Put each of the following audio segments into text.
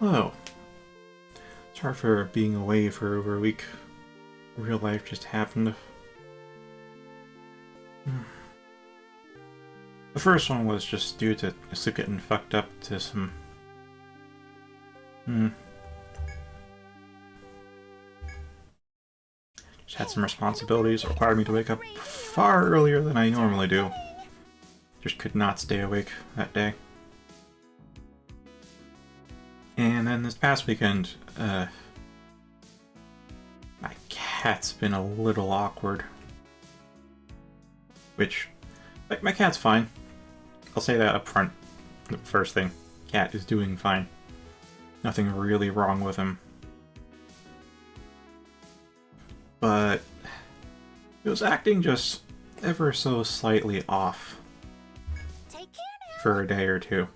Hello. Sorry for being away for over a week. Real life just happened. The first one was just due to sleep getting fucked up to some... Just had some responsibilities that required me to wake up far earlier than I normally do. Just could not stay awake that day. And then this past weekend, my cat's been a little awkward. Which, like, my cat's fine. I'll say that up front. The first thing. Cat is doing fine. Nothing really wrong with him. But he was acting just ever so slightly off for a day or two.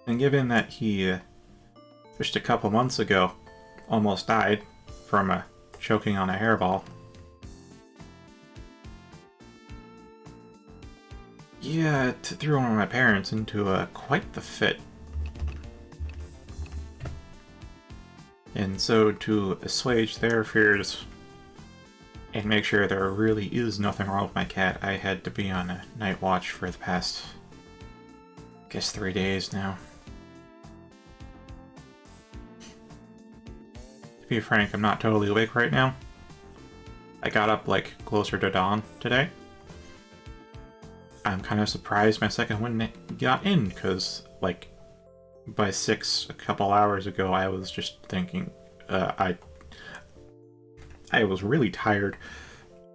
And given that he, just a couple months ago, almost died from choking on a hairball, yeah, it threw one of my parents into quite the fit. And so to assuage their fears and make sure there really is nothing wrong with my cat, I had to be on a night watch for the past, I guess, 3 days now. To be frank, I'm not totally awake right now. I got up, like, closer to dawn today. I'm kind of surprised my second one got in, because, like, by 6 a couple hours ago, I was just thinking, I was really tired.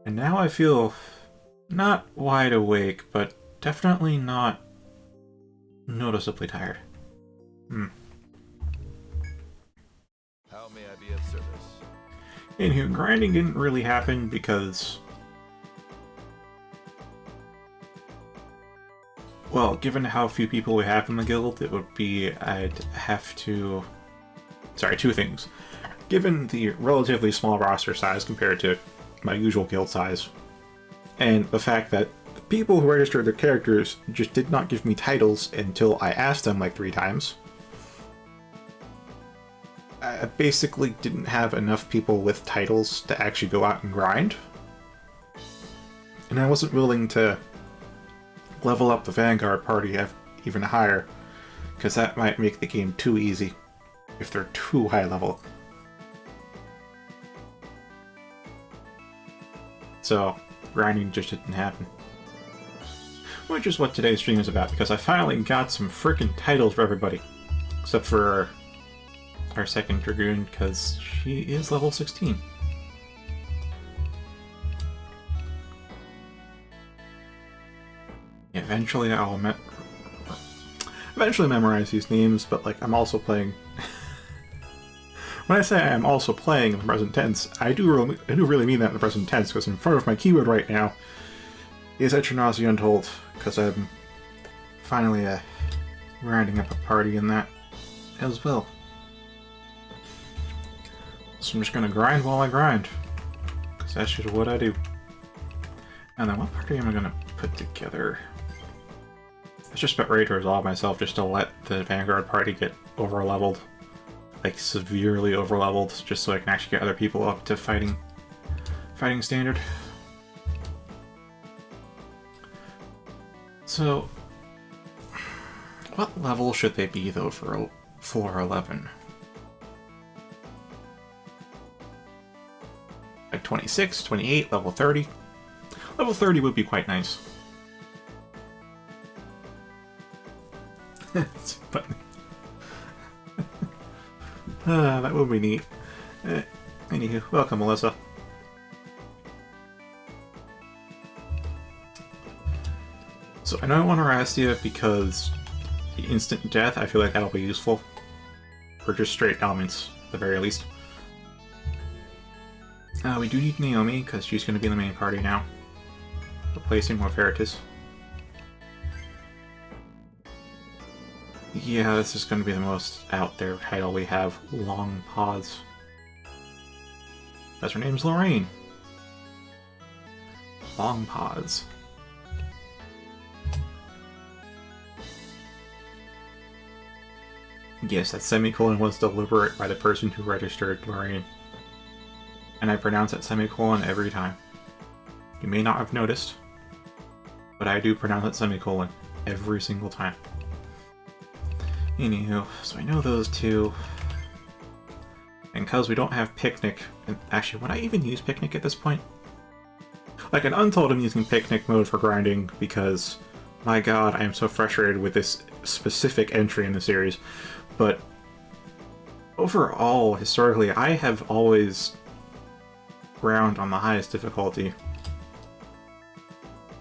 And now I feel not wide awake, but definitely not noticeably tired. How may I be of service? Anywho, grinding didn't really happen because... well, given how few people we have in the guild, it would be... I'd have to... Sorry, two things. Given the relatively small roster size compared to my usual guild size, and the fact that the people who registered their characters just did not give me titles until I asked them like 3 times, I basically didn't have enough people with titles to actually go out and grind. And I wasn't willing to level up the Vanguard party even higher, because that might make the game too easy if they're too high level. So, grinding just didn't happen. Which is what today's stream is about, because I finally got some frickin' titles for everybody. Except for our second Dragoon, because she is level 16. Eventually I'll memorize these names, but like I'm also playing... When I say I'm also playing in the present tense, I do really mean that in the present tense, because in front of my keyboard right now is Etrian Odyssey Untold, because I'm finally rounding up a party in that as well. So I'm just gonna grind while I grind, because that's just what I do. And then what party am I gonna put together? I was just about ready to resolve myself just to let the Vanguard party get over-leveled. Like, severely over-leveled, just so I can actually get other people up to fighting standard. So, what level should they be, though, for floor 11? Like 26, 28, level 30? Level 30 would be quite nice. But that would be neat. Anywho, welcome, Melissa. So I know I want to harass you because the instant death, I feel like that'll be useful. Or just straight elements, at the very least. We do need Naomi, because she's going to be in the main party now. Replacing Morferitus. Yeah, this is going to be the most out there title we have. Long Pause. That's her name's Lorraine. Long Pause. Yes, that semicolon was deliberate by the person who registered Lorraine. And I pronounce that semicolon every time. You may not have noticed, but I do pronounce that semicolon every single time. Anywho, so I know those two. And because we don't have Picnic, and actually, would I even use Picnic at this point? Like, in Untold, I'm using Picnic mode for grinding because, my god, I am so frustrated with this specific entry in the series. But overall, historically, I have always ground on the highest difficulty,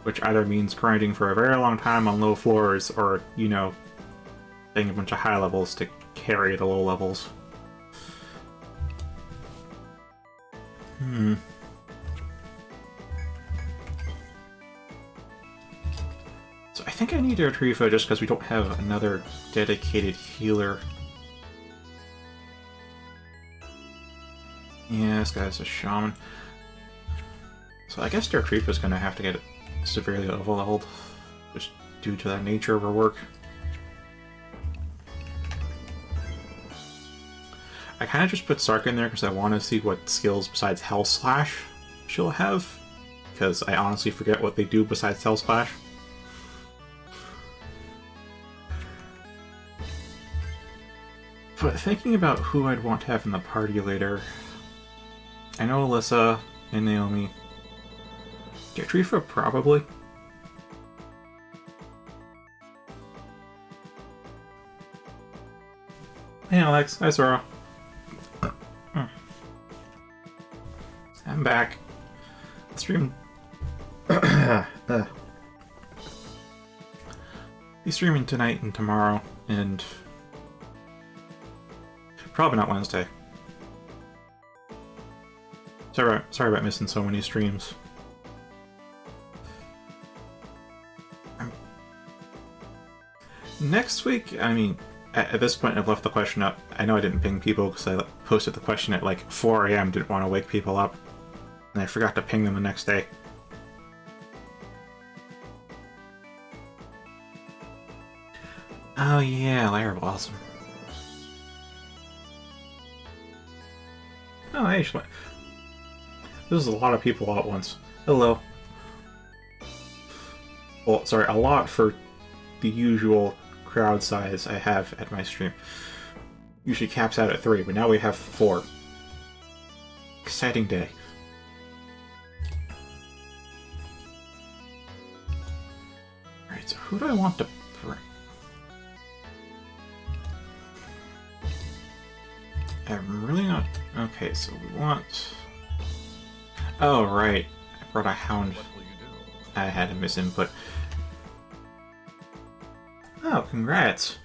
which either means grinding for a very long time on low floors or, you know, getting a bunch of high levels to carry the low levels. So I think I need Etrian just because we don't have another dedicated healer. Yeah, this guy's a shaman. So I guess Etrian is going to have to get severely overleveled, just due to the nature of her work. I kind of just put Sark in there because I want to see what skills besides Hell Slash she'll have, because I honestly forget what they do besides Hell Slash. But thinking about who I'd want to have in the party later, I know Alyssa and Naomi. Etrian probably. Hey Alex, hi Sora. I'm back. Stream. Be streaming tonight and tomorrow, and probably not Wednesday. Sorry about missing so many streams. Next week, I mean, at this point I've left the question up. I know I didn't ping people because I posted the question at like 4 AM, didn't want to wake people up. And I forgot to ping them the next day. Oh yeah, Lair Blossom. Oh, hey, this is a lot of people all at once. Hello. Well, sorry, a lot for the usual crowd size I have at my stream. Usually caps out at 3, but now we have 4. Exciting day. Alright, so who do I want to bring? I'm really not... Okay, so we want... Oh, right. I brought a hound. I had a misinput. Oh, congrats.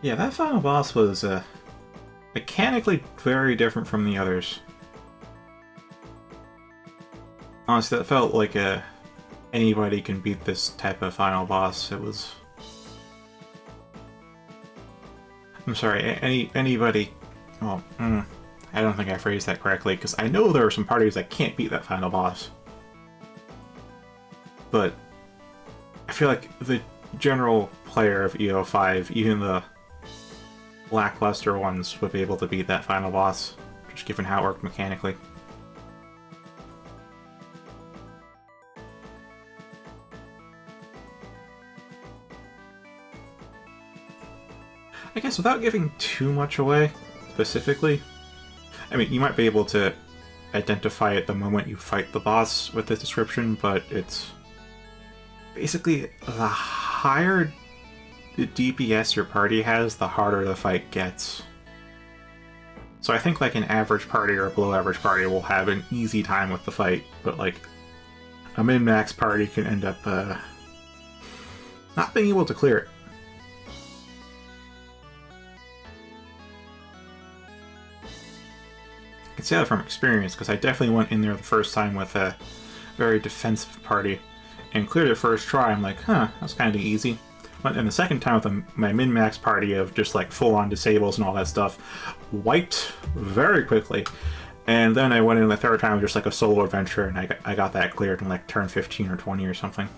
Yeah, that final boss was mechanically very different from the others. Honestly, that felt like anybody can beat this type of final boss. It was... I'm sorry, anybody... Well, I don't think I phrased that correctly, because I know there are some parties that can't beat that final boss. But I feel like the general player of EO5, even the lackluster ones, would be able to beat that final boss, just given how it worked mechanically. I guess without giving too much away, specifically, I mean, you might be able to identify it the moment you fight the boss with this description, but it's basically the higher the DPS your party has, the harder the fight gets. So I think like an average party or a below average party will have an easy time with the fight, but like a min-max party can end up not being able to clear it. I can say that from experience, because I definitely went in there the first time with a very defensive party, and cleared it first try. I'm like, huh, that's kind of easy. Went in the second time with my min-max party of just like full-on disables and all that stuff, wiped very quickly. And then I went in the third time with just like a solo adventure, and I got that cleared in like turn 15 or 20 or something.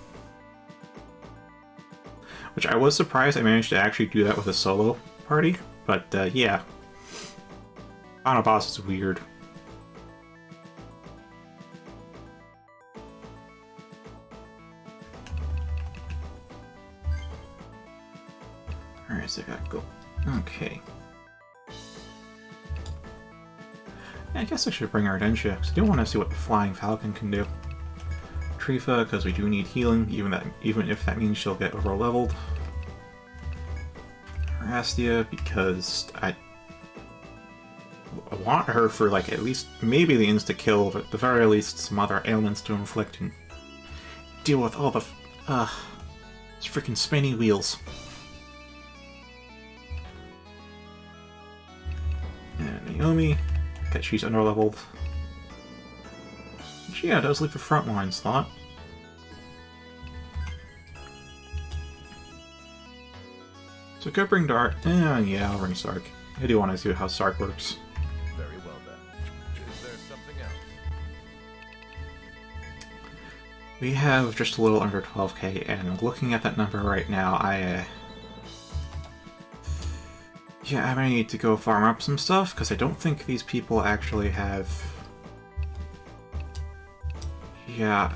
Which I was surprised I managed to actually do that with a solo party, But yeah, final boss is weird. Alright, so I gotta go. Okay. Yeah, I guess I should bring Ardentia, because I do want to see what the Flying Falcon can do. Trifa, because we do need healing, even if that means she'll get over-leveled. Rastia, because I want her for, like, at least maybe the insta-kill, but at the very least some other ailments to inflict and deal with all the these freaking spinny wheels. And Naomi, because she's under-leveled. She, yeah, does leave a frontline slot. So could bring Dart. Yeah, I'll bring Sark. I do want to see how Sark works. Very well then. Is there something else? We have just a little under 12k, and looking at that number right now, yeah, I might need to go farm up some stuff, because I don't think these people actually have... Yeah,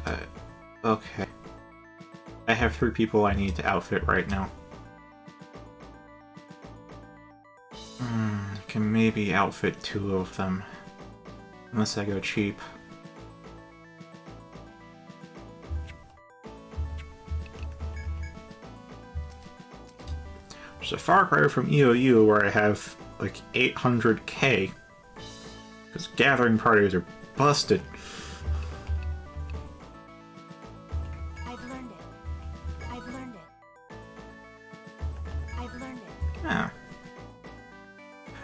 okay. I have 3 people I need to outfit right now. Can maybe outfit 2 of them. Unless I go cheap. There's a far cry from EOU where I have like 800k. Because gathering parties are busted. I've learned it. I've learned it. I've learned it. Yeah.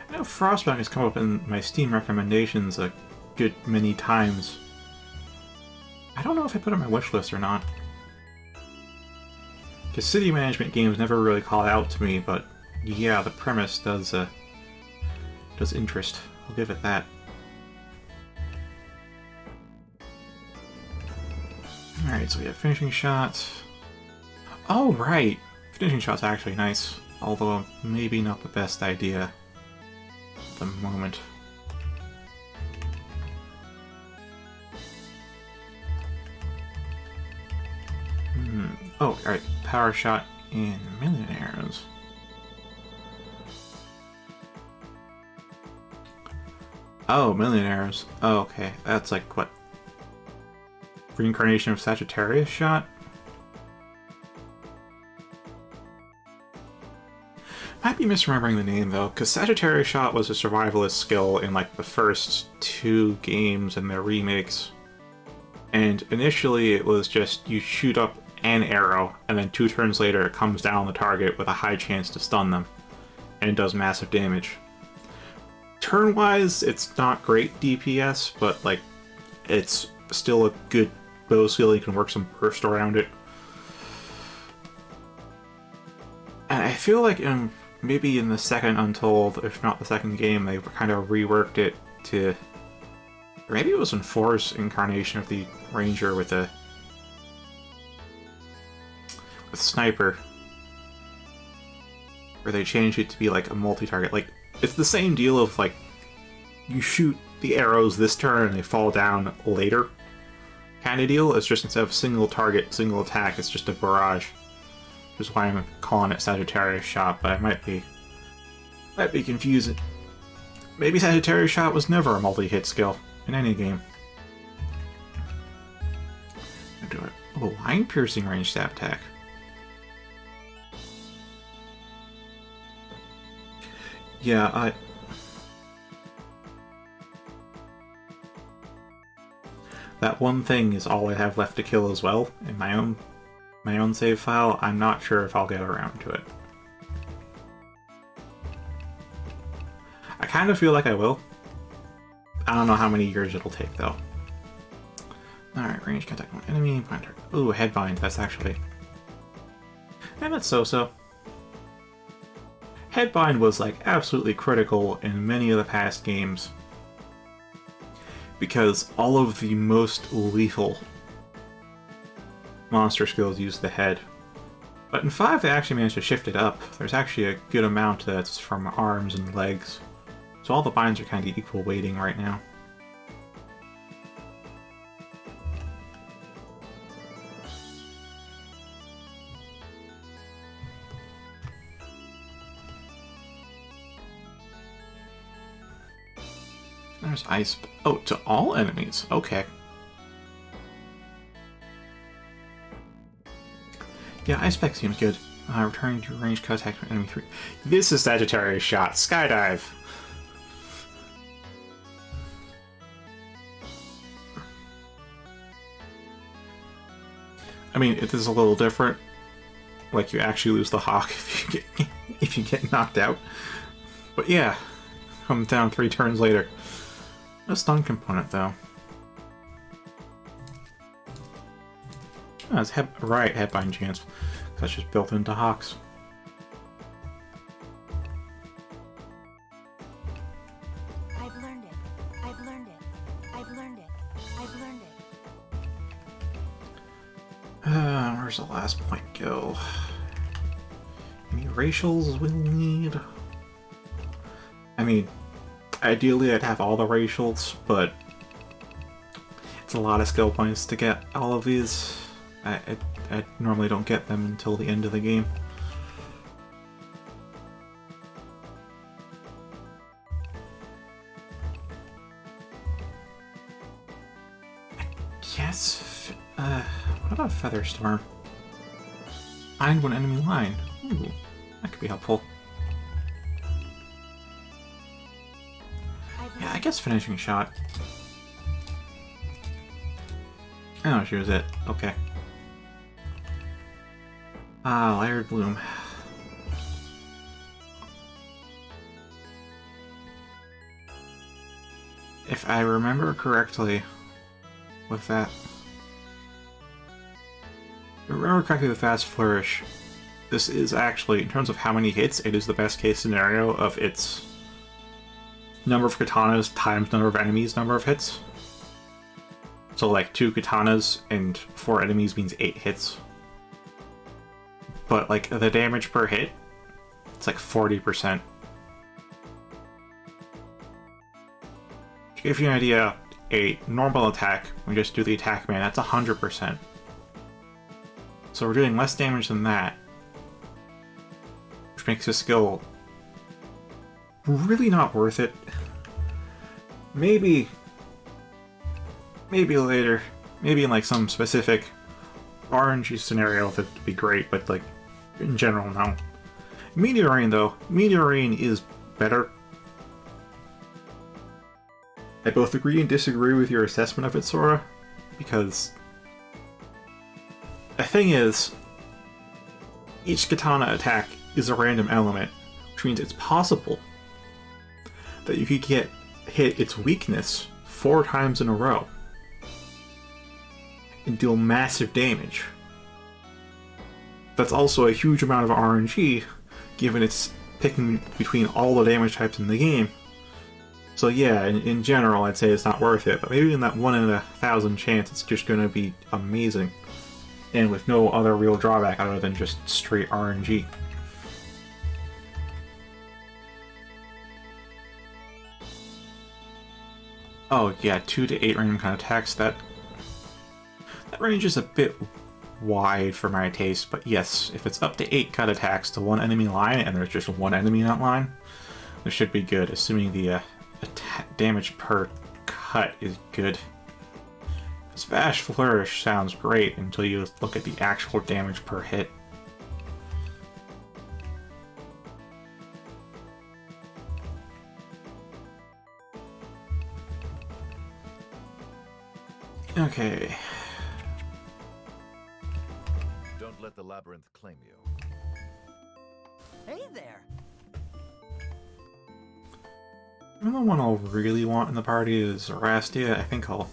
I know Frostbank has come up in my Steam recommendations a good many times. I don't know if I put it on my wishlist or not. Because city management games never really call out to me, but yeah, the premise does interest. I'll give it that. Alright, so we have finishing shots. Oh, right! Finishing shot's actually nice, although maybe not the best idea at the moment. Oh, alright. Power shot in Millionaires. Oh, Millionaires. Oh, okay. That's like, what? Reincarnation of Sagittarius shot? Might be misremembering the name, though, because Sagittarius shot was a survivalist skill in, like, the first 2 games and their remakes. And initially it was just you shoot up an arrow, and then 2 turns later it comes down on the target with a high chance to stun them, and it does massive damage. Turn-wise, it's not great DPS, but like, it's still a good bow skill. You can work some burst around it. And I feel like maybe in the second Untold, if not the second game, they kind of reworked it to... Or maybe it was in 4's incarnation of the Ranger with Sniper, where they changed it to be like a multi-target. Like, it's the same deal of like, you shoot the arrows this turn and they fall down later kind of deal. It's just instead of single target, single attack, it's just a barrage. Which is why I'm calling it Sagittarius shot, but I might be confusing. Maybe Sagittarius shot was never a multi-hit skill in any game. I'll do it. Oh, line piercing range stab attack. Yeah, that one thing is all I have left to kill as well in my own save file. I'm not sure if I'll get around to it. I kind of feel like I will. I don't know how many years it'll take though. Alright, range contact one enemy, pointer. Ooh, headbind, that's actually... And that's so-so. Headbind was like absolutely critical in many of the past games, because all of the most lethal monster skills use the head. But in 5, they actually managed to shift it up. There's actually a good amount that's from arms and legs. So all the binds are kind of equal weighting right now. There's ice. Oh, to all enemies. Okay. Yeah, ice spec seems good. Returning to range contact with enemy 3. This is Sagittarius shot. Skydive. I mean, it is a little different. Like, you actually lose the hawk if you get knocked out. But yeah, come down 3 turns later. No stun component, though. Oh, it's headbind chance. That's just built into hawks. I've learned it. I've learned it. I've learned it. I've learned it. Where's the last point go? Any racials we'll need? I mean, ideally I'd have all the racials, but it's a lot of skill points to get all of these. I normally don't get them until the end of the game. Yes. What about Featherstorm? Find one enemy line. Ooh, that could be helpful. Yeah, I guess finishing shot. Oh, she was it. Okay. Ah, Layered Bloom. If I remember correctly, with that... If I remember correctly with Fast Flourish, this is actually, in terms of how many hits, it is the best case scenario of its number of katanas times number of enemies number of hits. So like 2 katanas and 4 enemies means 8 hits. But like the damage per hit, it's like 40%. To give you an idea, a normal attack, we just do the attack man, that's 100%. So we're doing less damage than that, which makes this skill really not worth it. Maybe later, maybe in like some specific RNG scenario that'd be great, but like in general, no. Meteorine though, Meteorine is better. I both agree and disagree with your assessment of it, Sora, because the thing is, each katana attack is a random element, which means it's possible that you could hit its weakness 4 times in a row and deal massive damage. That's also a huge amount of RNG, given it's picking between all the damage types in the game. So yeah, in general, I'd say it's not worth it, but maybe in that 1 in 1,000 chance, it's just going to be amazing. And with no other real drawback other than just straight RNG. Oh yeah, 2 to 8 random kind of attacks, that range is a bit wide for my taste, but yes, if it's up to 8 cut attacks to 1 enemy line, and there's just 1 enemy in that line, this should be good, assuming the damage per cut is good. Fast Flourish sounds great until you look at the actual damage per hit. Okay. Don't let the labyrinth claim you. Hey there! The only one I'll really want in the party is Rastia. I think I'll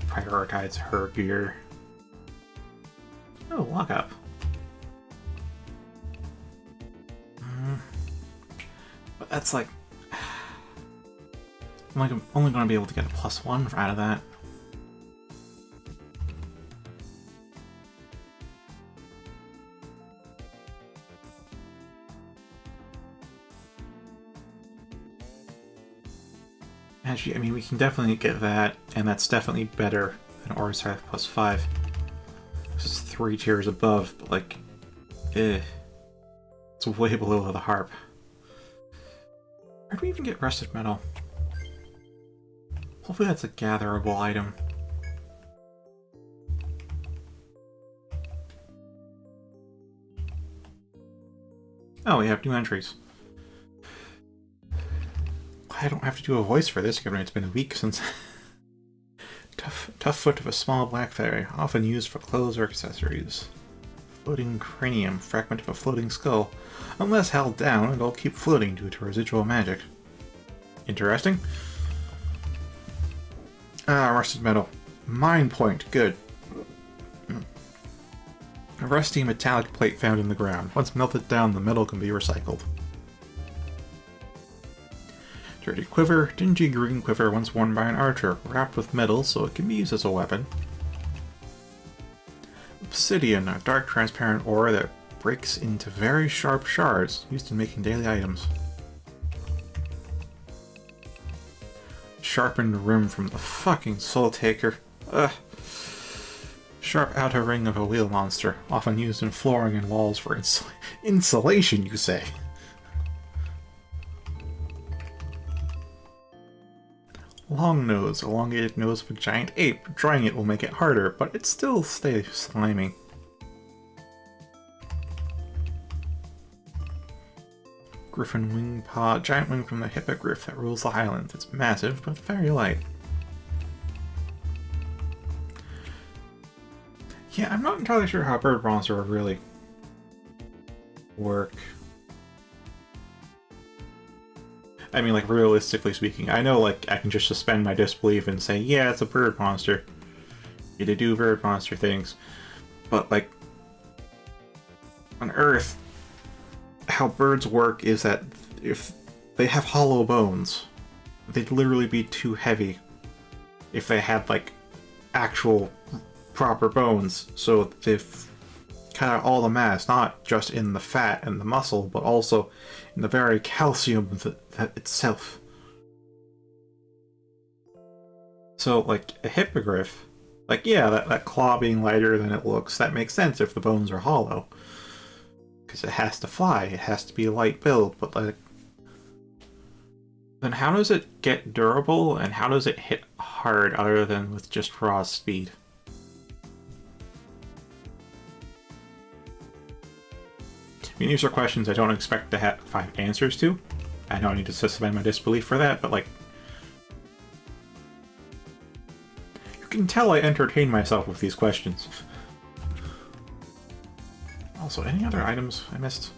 prioritize her gear. Oh, lock up. But that's like... I'm only going to be able to get a +1 out of that. Actually, I mean, we can definitely get that, and that's definitely better than Orsarth plus 5. This is 3 tiers above, but like, it's way below the harp. Where do we even get rusted metal? Hopefully that's a gatherable item. Oh, we have new entries. I don't have to do a voice for this, given it's been a week since... Tough foot of a small black fairy, often used for clothes or accessories. Floating cranium, fragment of a floating skull. Unless held down, it'll keep floating due to residual magic. Interesting. Ah, rusted metal. Mine point, good. A rusty metallic plate found in the ground. Once melted down, the metal can be recycled. Dirty quiver, dingy green quiver once worn by an archer, wrapped with metal so it can be used as a weapon. Obsidian, a dark transparent ore that breaks into very sharp shards, used in making daily items. Sharpened rim from the fucking Soul Taker. Ugh. Sharp outer ring of a wheel monster, often used in flooring and walls for insulation, you say? Long nose, elongated nose of a giant ape. Drying it will make it harder, but it still stays slimy. Griffin wing paw, giant wing from the hippogriff that rules the highlands. It's massive, but very light. Yeah, I'm not entirely sure how bird monster would really work. I mean, like, realistically speaking, I know, like, I can just suspend my disbelief and say, yeah, it's a bird monster. You do bird monster things. But, like, on Earth, how birds work is that if they have hollow bones, they'd literally be too heavy if they had, like, actual proper bones. So they've cut out all the mass, not just in the fat and the muscle, but also in the very calcium that itself. So, like, a hippogriff, like, yeah, that claw being lighter than it looks, that makes sense if the bones are hollow. Because it has to fly, it has to be a light build, but, like, then how does it get durable, and how does it hit hard other than with just raw speed? I mean, these are questions I don't expect to find answers to. I don't need to suspend my disbelief for that, but, like, you can tell I entertain myself with these questions. Also, any other items I missed?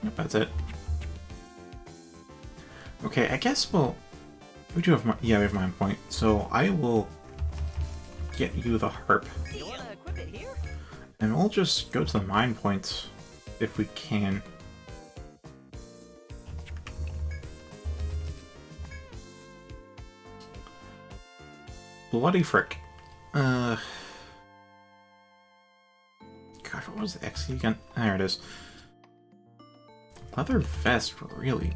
Yep, that's it. Okay, I guess we do have we have Mind Point, so I will get you the harp. You wanna equip it here? And we'll just go to the Mind Points if we can. Bloody frick. God, what was the XE again? There it is. Leather vest, really?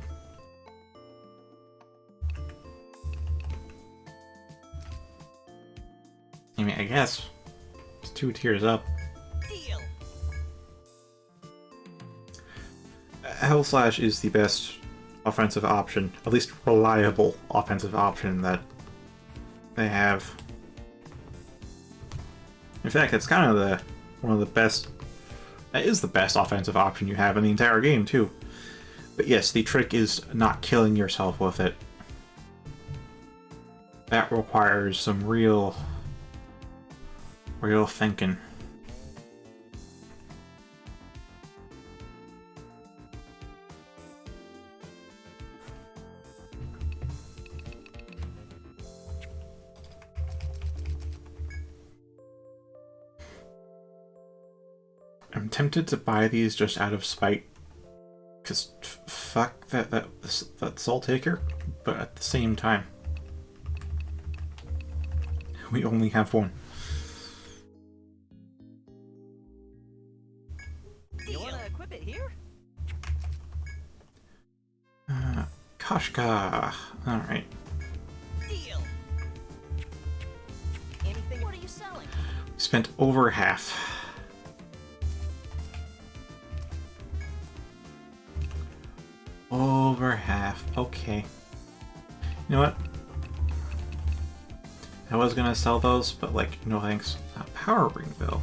I mean, I guess it's 2 tiers up. Deal. Hell Slash is the best offensive option, at least reliable offensive option that they have. In fact, it's kind of one of the best. That is the best offensive option you have in the entire game, too. But yes, the trick is not killing yourself with it. That requires some real thinking. I'm tempted to buy these just out of spite, because fuck that Soul Taker, but at the same time, we only have one. You wanna equip it here? Koshka. Alright. Deal. Anything? What are you selling? Spent over half. Over half. Okay. You know what? I was gonna sell those, but like, no thanks. Power ring, though.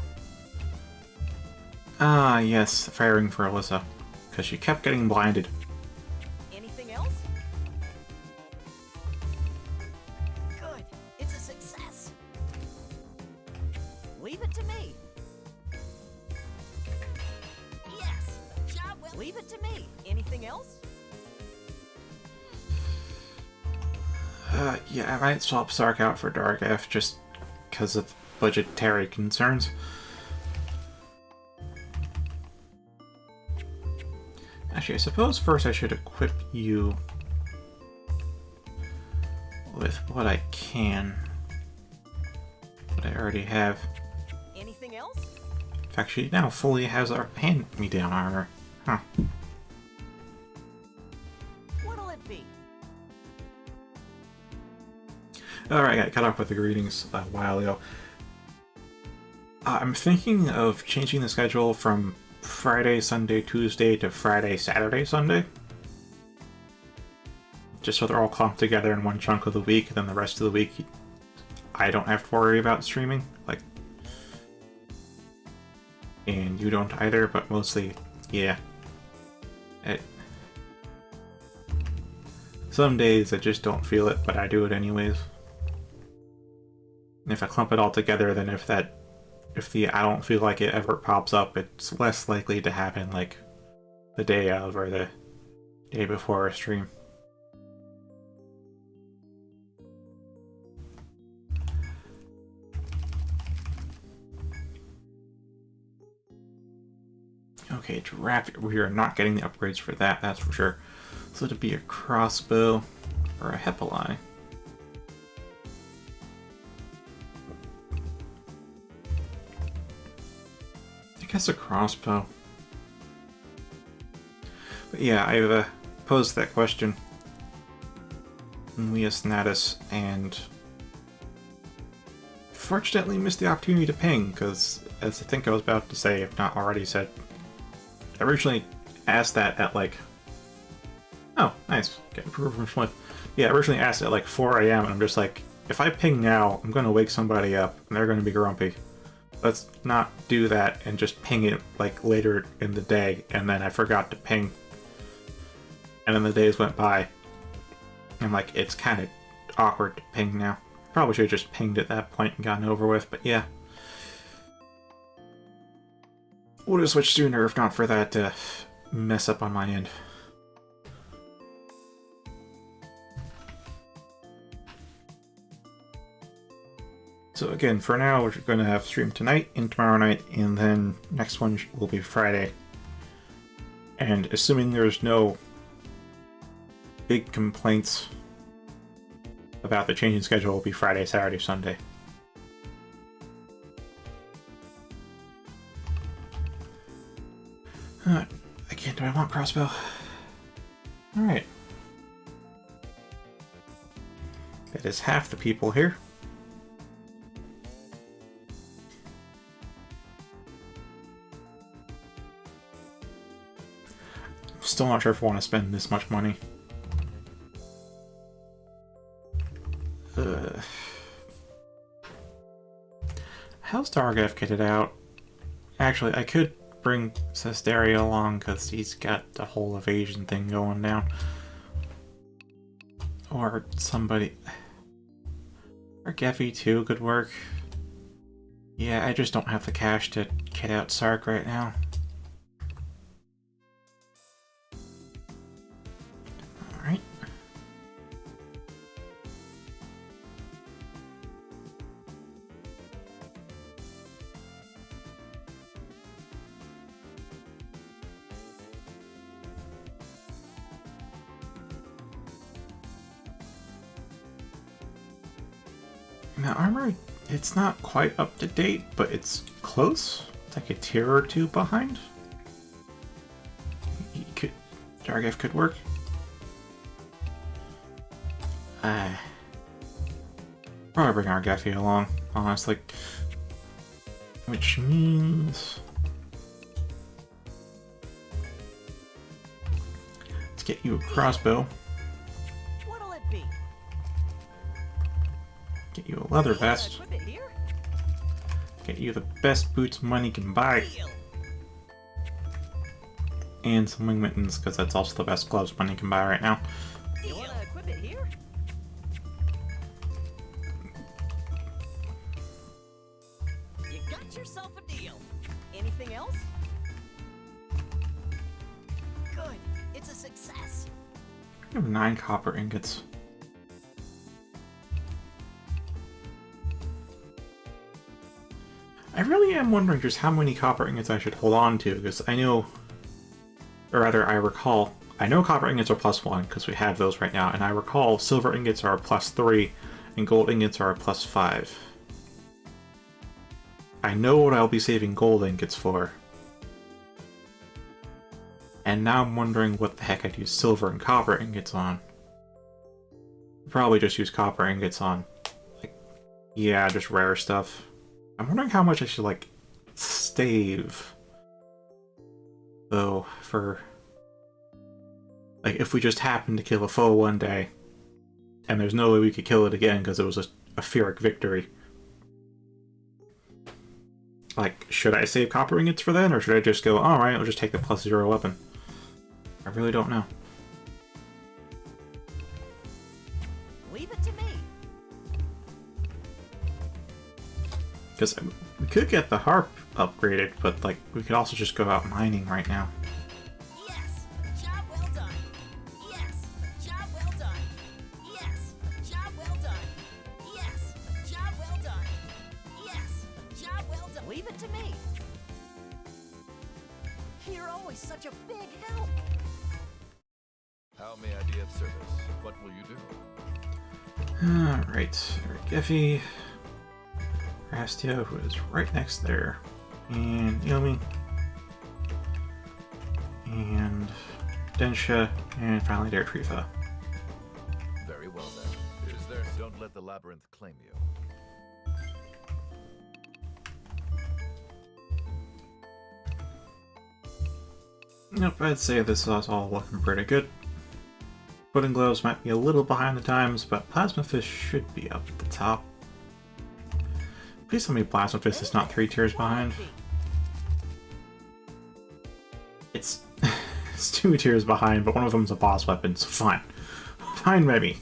Ah, yes, the fire ring for Alyssa. Because she kept getting blinded. Anything else? Good. It's a success. Leave it to me. Yes. Job well. Leave it to me. Anything else? Yeah, I might swap Sark out for Dark F just because of budgetary concerns. Actually, I suppose first I should equip you with what I can. What I already have. Anything else? In fact, she now fully has our hand-me-down armor. Huh. What'll it be? Alright, I got cut off with the greetings a while ago. I'm thinking of changing the schedule from Friday, Sunday, Tuesday to Friday, Saturday, Sunday. Just so they're all clumped together in one chunk of the week, then the rest of the week I don't have to worry about streaming. Like, and you don't either, but mostly, yeah. Some days I just don't feel it, but I do it anyways. And if I clump it all together, then if the I don't feel like it ever pops up, it's less likely to happen like the day of or the day before a stream. Okay, giraffe. We are not getting the upgrades for that, that's for sure. So it'd be a crossbow or a hepali. I guess a crossbow. But yeah, I've posed that question in Leas Natus and fortunately missed the opportunity to ping, because as I think I was about to say, if not already said, I originally asked that at like, oh, nice, get approval from Smith. Yeah, I originally asked at like 4 AM, and I'm just like, if I ping now, I'm going to wake somebody up, and they're going to be grumpy. Let's not do that and just ping it like later in the day, and then I forgot to ping. And then the days went by. I'm like, it's kind of awkward to ping now. Probably should have just pinged at that point and gotten over with, but yeah. Would have switched sooner if not for that mess up on my end. So again, for now, we're going to have stream tonight and tomorrow night, and then next one will be Friday. And assuming there's no big complaints about the changing schedule, will be Friday, Saturday, Sunday. Again, do I want crossbow? Alright. That is half the people here. Still not sure if I want to spend this much money. How's Dargef kitted out? Actually, I could bring Sesteria along because he's got the whole evasion thing going down. Or somebody... Or Geffy too could work. Yeah, I just don't have the cash to kit out Sark right now. Alright. Now, armor, it's not quite up to date, but it's close. It's like a tier or two behind. Dargef could work. Probably bring our Geffy along, honestly. Which means... let's get you a crossbow. What'll it be? Get you a leather vest. Equip it here? Get you the best boots money can buy. Deal. And some wing mittens, because that's also the best gloves money can buy right now. You wanna equip it here? You got yourself a deal. Anything else? Good. It's a success. I have 9 copper ingots. I really am wondering just how many copper ingots I should hold on to, because I know, or rather I recall, I know copper ingots are +1, because we have those right now, and I recall silver ingots are +3, and gold ingots are +5. I know what I'll be saving gold ingots for. And now I'm wondering what the heck I'd use silver and copper ingots on. Probably just use copper ingots on, like, yeah, just rare stuff. I'm wondering how much I should, like, save, though, for, like, if we just happen to kill a foe one day, and there's no way we could kill it again because it was a Pyrrhic victory. Like, should I save copper ingots for then, or should I just go, alright, I'll just take the +0 weapon? I really don't know. Leave it to me. Because we could get the harp upgraded, but, like, we could also just go out mining right now. Yes. Job well done. Yes. Job well done. Yes. Job well done. Yes. Job well done. Yes. Job well done. Leave it to me. You're always such a big help. How may I be of service? What will you do? Alright, Geffy, Rastia, who is right next there, and Yomi, and Densha, and finally Dertrifa. Very well then. Is there... Don't let the labyrinth claim you. Nope, I'd say this is all looking pretty good. Pudding Gloves might be a little behind the times, but Plasma Fist should be up at the top. Please tell me Plasma Fist is not 3 tiers behind. It's it's 2 tiers behind, but one of them's a boss weapon, so fine. Fine, maybe.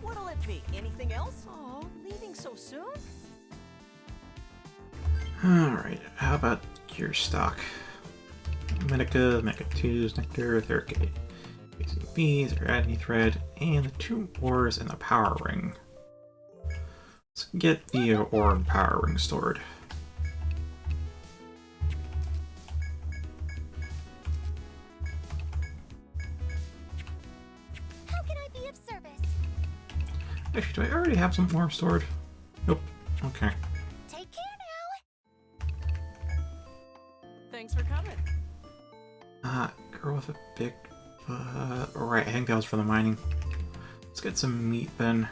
What'll it be? Anything else? Oh, leaving so soon? Alright, how about your stock? Medica, Mega 2's Nectar, Thurgate, Using Bees, or Adney Thread, and the 2 ores and the Power Ring. Let's get the ore and Power Ring stored. How can I be of service? Actually, do I already have some ore stored? Nope. Okay. Take care now. Thanks for coming. Girl with a big right, I think that was for the mining. Let's get some meat then.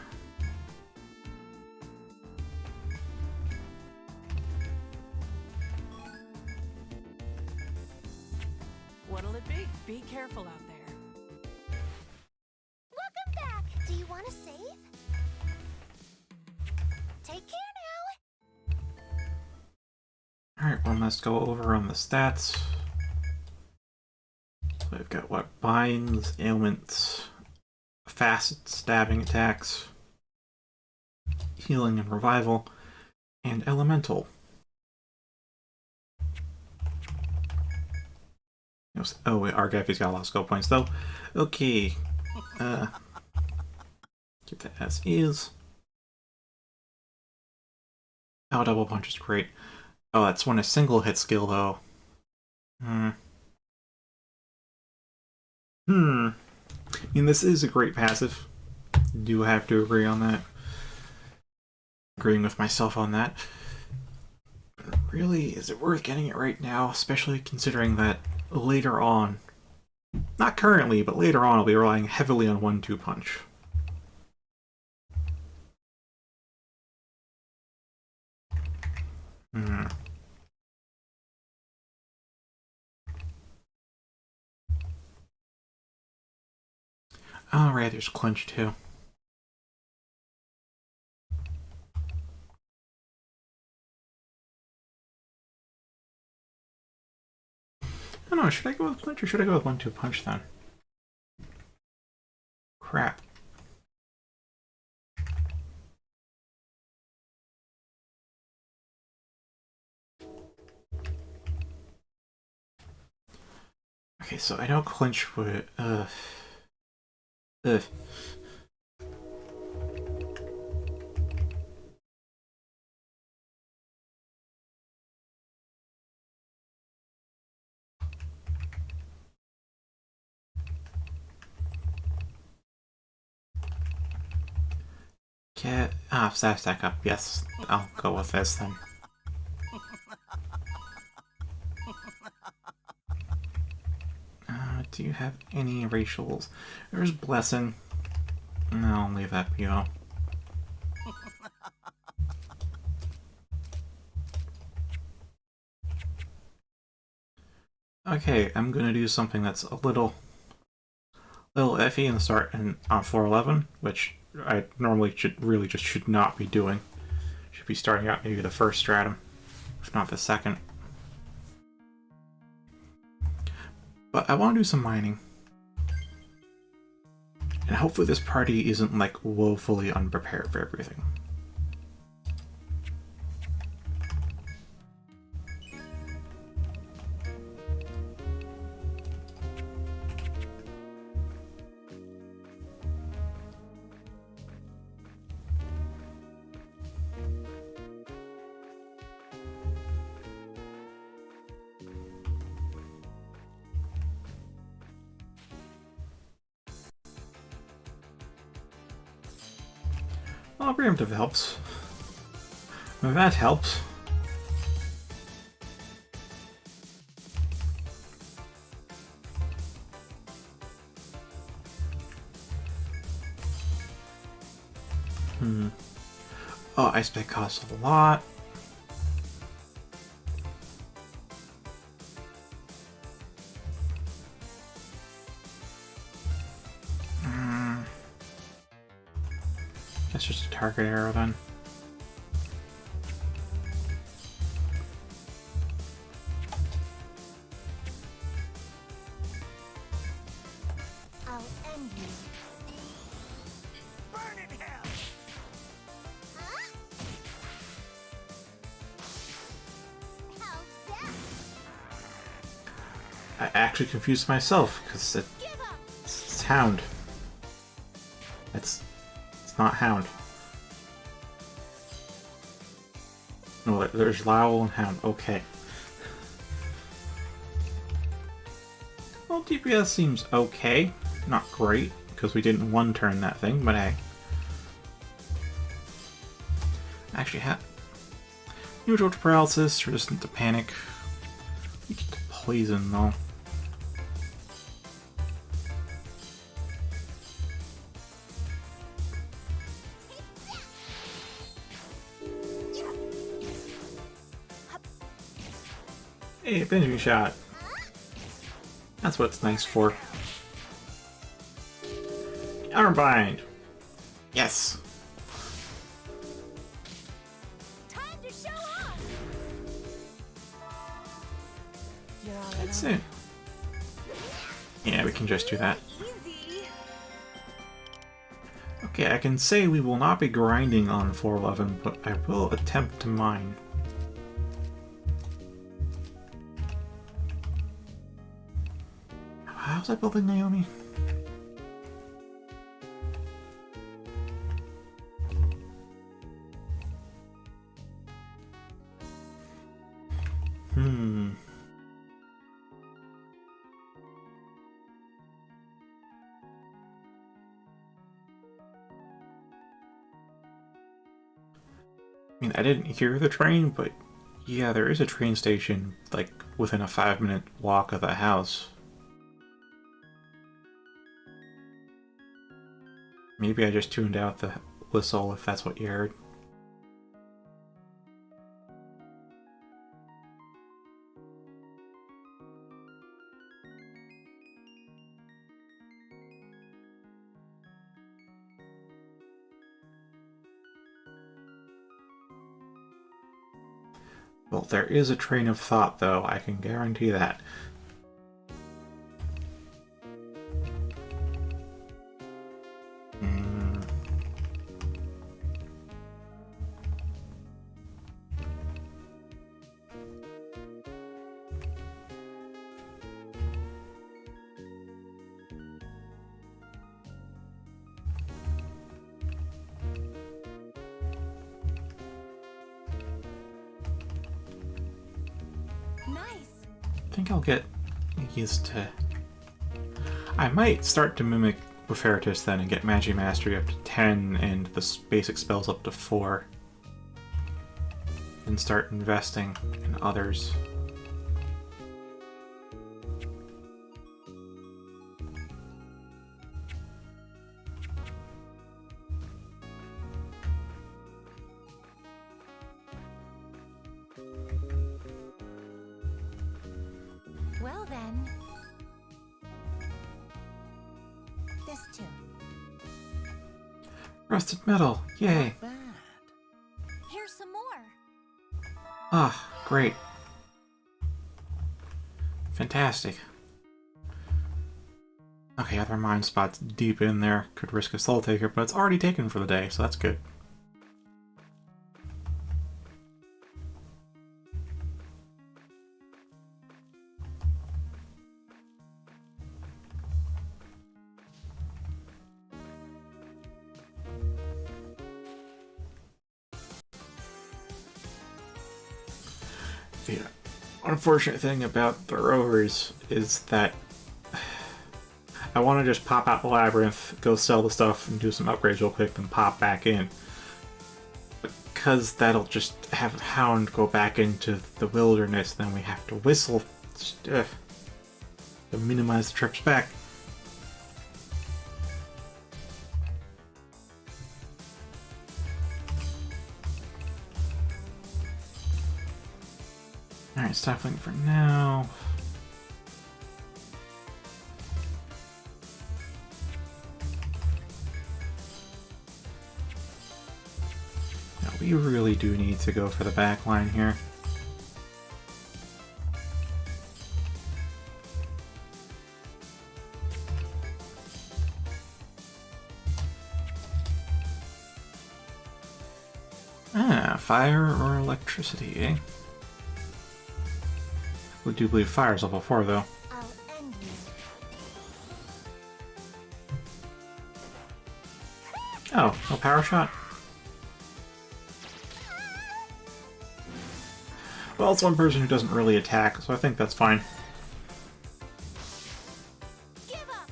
What'll it be? Be careful out there. Welcome back. Do you want to save? Take care now. Alright, well, let's go over on the stats. So we've got what? Binds, ailments, fast stabbing attacks, healing and revival, and elemental. Oh, wait, our Geffy's got a lot of skill points though. Okay. Keep that as is. Oh, double punch is great. Oh, that's when a single hit skill though. I mean, this is a great passive. Do have to agree on that. Agreeing with myself on that. But really, is it worth getting it right now? Especially considering that later on. Not currently, but later on I'll be relying heavily on 1-2 punch. Oh, right, there's clinch too. I don't know, should I go with clinch or should I go with 1-2 punch then? Crap. Okay, so I know clinch would. Ugh. Get stack up. Yes, I'll go with this then. Do you have any racials? There's blessing. No, I'll leave that be all. Okay, I'm gonna do something that's a little iffy and start on 411, which I normally should not be doing. Should be starting out maybe the first stratum, if not the second. But I want to do some mining. And hopefully this party isn't like woefully unprepared for everything. Well, preemptive helps. That helps. Oh, ice pick costs a lot. That's just a target arrow then. I'll end you. Burn in hell! Huh? How's that? I actually confused myself because Give up! it's Hound. It's not Hound. No, there's Lowell and Hound. Okay. Well, DPS seems okay. Not great, because we didn't one-turn that thing, but hey. Actually, neutral to paralysis, resistant to panic. We get to poison, though. Hey, finishing shot. That's what it's nice for. Armbind! Yes! Time to show off! You're all That's it. Yeah, we can just do that. easy. Okay, I can say we will not be grinding on 411, but I will attempt to mine. How's that building, Naomi? I mean, I didn't hear the train, but Yeah, there is a train station, like, within a 5-minute walk of the house. Maybe I just tuned out the whistle, if that's what you heard. Well, there is a train of thought, though, I can guarantee that. Nice. I think I'll get used to... I might start to mimic Beferitus then and get Magi Mastery up to 10 and the basic spells up to 4. And start investing in others. Well then. This too. Rusted metal! Yay! Bad. Here's some more. Ah, great. Fantastic. Okay, other mine spots deep in there. Could risk a soul taker, but it's already taken for the day, so that's good. The unfortunate thing about the rovers is that I want to just pop out the labyrinth, go sell the stuff, and do some upgrades real quick, then pop back in. Because that'll just have Hound go back into the wilderness, then we have to whistle to minimize the trips back. Alright, stifling for now. Now we really do need to go for the back line here. Ah, fire or electricity, eh? We do believe fire's level 4, though. I'll end you. Oh, no power shot? Well, it's one person who doesn't really attack, so I think that's fine. Give up.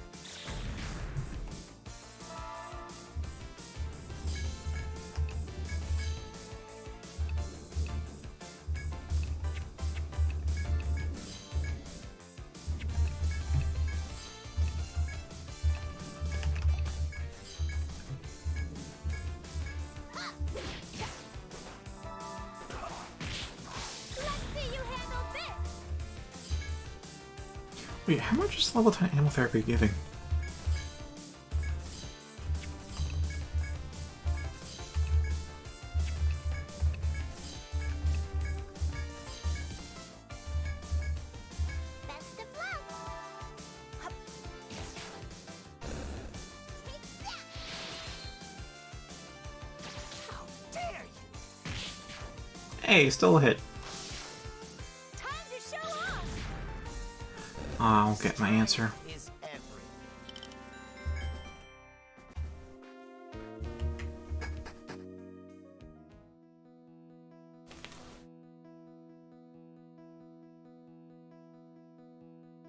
Let's see you handle this. Wait, how much is level 10 animal therapy giving? Best of luck. Hup. Take that. How dare you? Hey, still a hit. Time to show off. I'll get my answer. Is everything.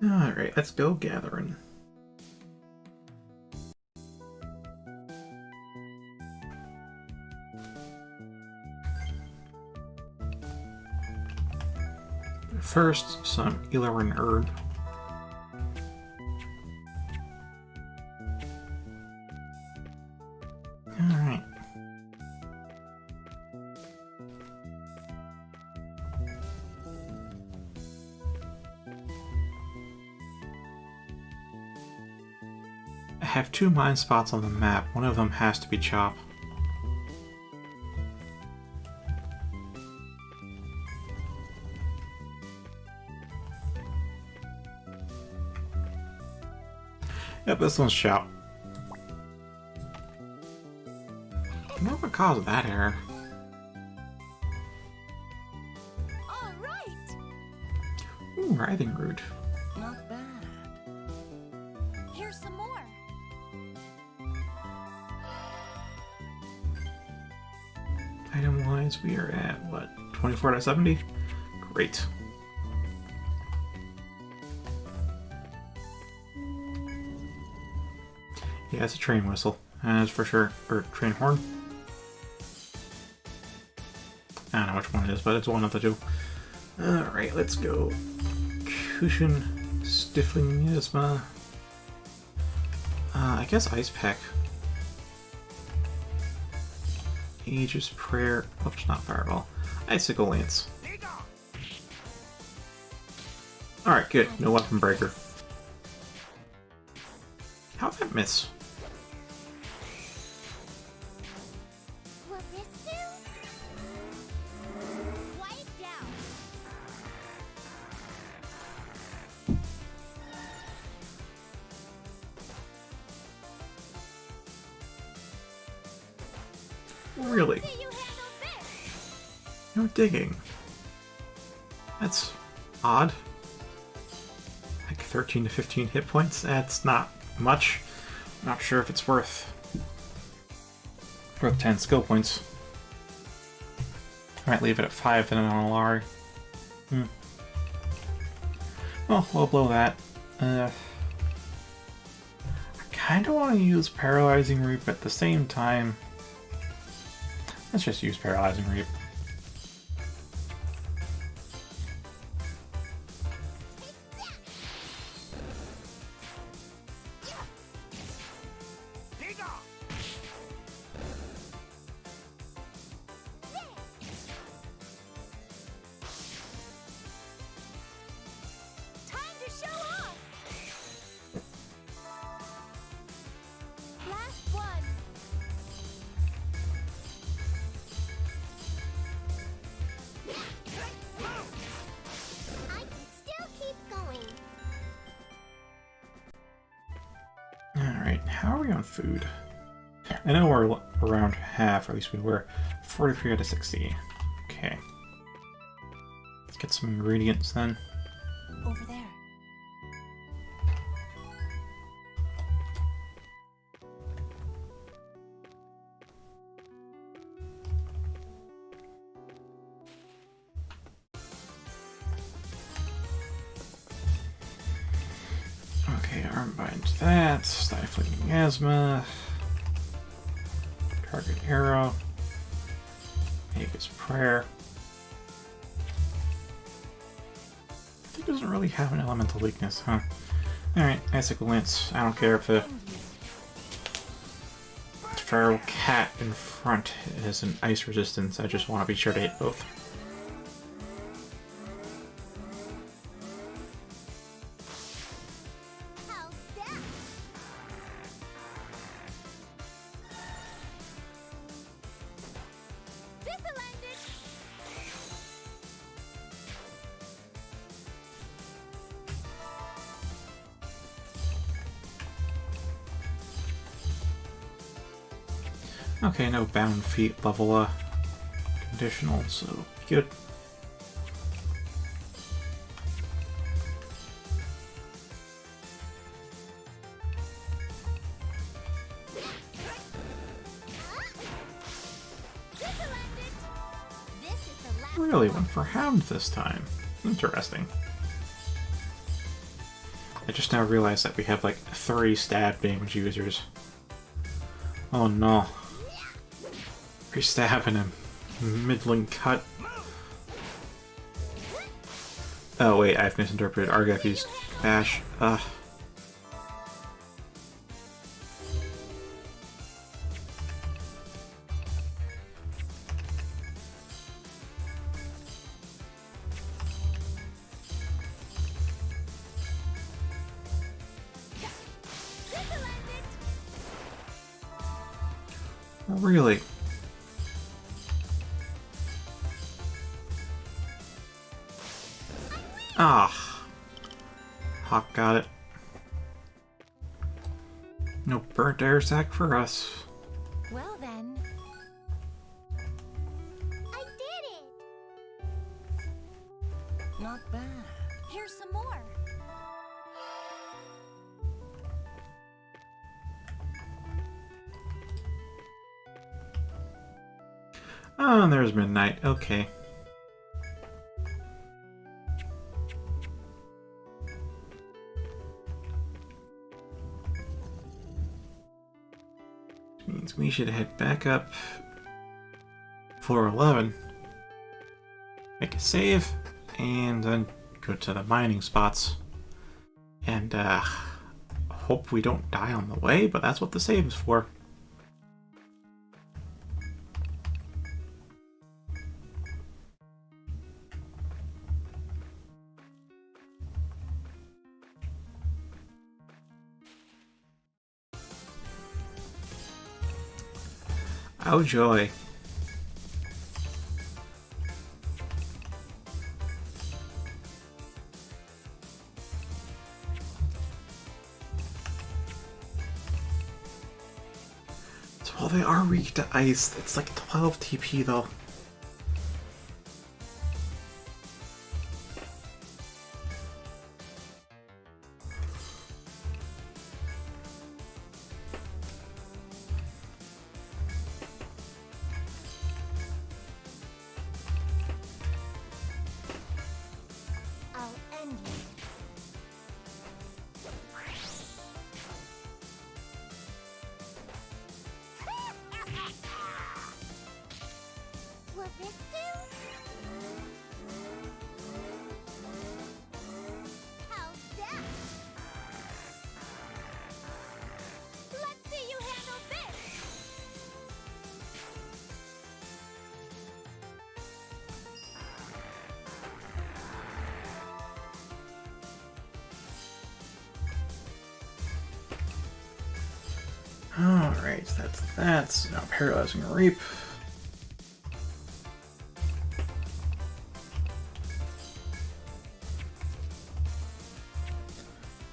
Alright, let's go gathering. first some Etrian herb. Alright. I have 2 mine spots on the map. One of them has to be Chop. Yep, this one's Chop. What would cause that error? All right. Ooh, writhing root. Not bad. Here's some more. Item-wise, we are at, what, 24 to 70? Great. Yeah, it's a train whistle. That's for sure. Or train horn. I don't know which one it is, but it's one of the two. Alright, let's go. Cushion, Stifling Miasma. I guess Ice Peck. Aegis Prayer. Oops, not Fireball. Icicle Lance. Alright, good. No Weapon Breaker. How'd that miss? Will this do? Quiet down. Really? See you handle this. No digging. That's odd. Like 13 to 15 hit points? That's not much. Not sure if it's worth 10 skill points. I might leave it at 5 and then on Alari. Well, we'll blow that. I kinda want to use Paralyzing Reap, but at the same time, let's just use Paralyzing Reap. Time to show off. Last one. I can still keep going. Alright, how are we on food? I know we're around half, or at least we were. 43 out of 60. Okay. Let's get some ingredients then. Over there. Okay, arm bind to that. Stifling Miasma. Target arrow. Aegis Prayer. I think it doesn't really have an elemental weakness, huh? Alright, Icicle Lance. I don't care if the feral cat in front has an ice resistance, I just want to be sure to hit both. How's that? This'll end it. Okay, no bound feet level conditional, so good. This'll end it. This is the last Really one. went for Hound this time. Interesting. I just now realized that we have like 3 stab damage users. Oh no. We're stabbing him. Middling cut. Oh wait, I've misinterpreted. Argef used Bash. Really? Ah. Hawk got it. No burnt air sac for us. Well then. I did it! Not bad. Here's some more. Oh, and there's midnight. Okay. Which means we should head back up floor 11, make a save, and then go to the mining spots. And hope we don't die on the way, but that's what the save is for. Oh joy. So while they are weak to ice, it's like 12 TP though. I'll end you. Will this do? How's that? Let's see you handle this! Alright, that's that. So now paralyzing reap.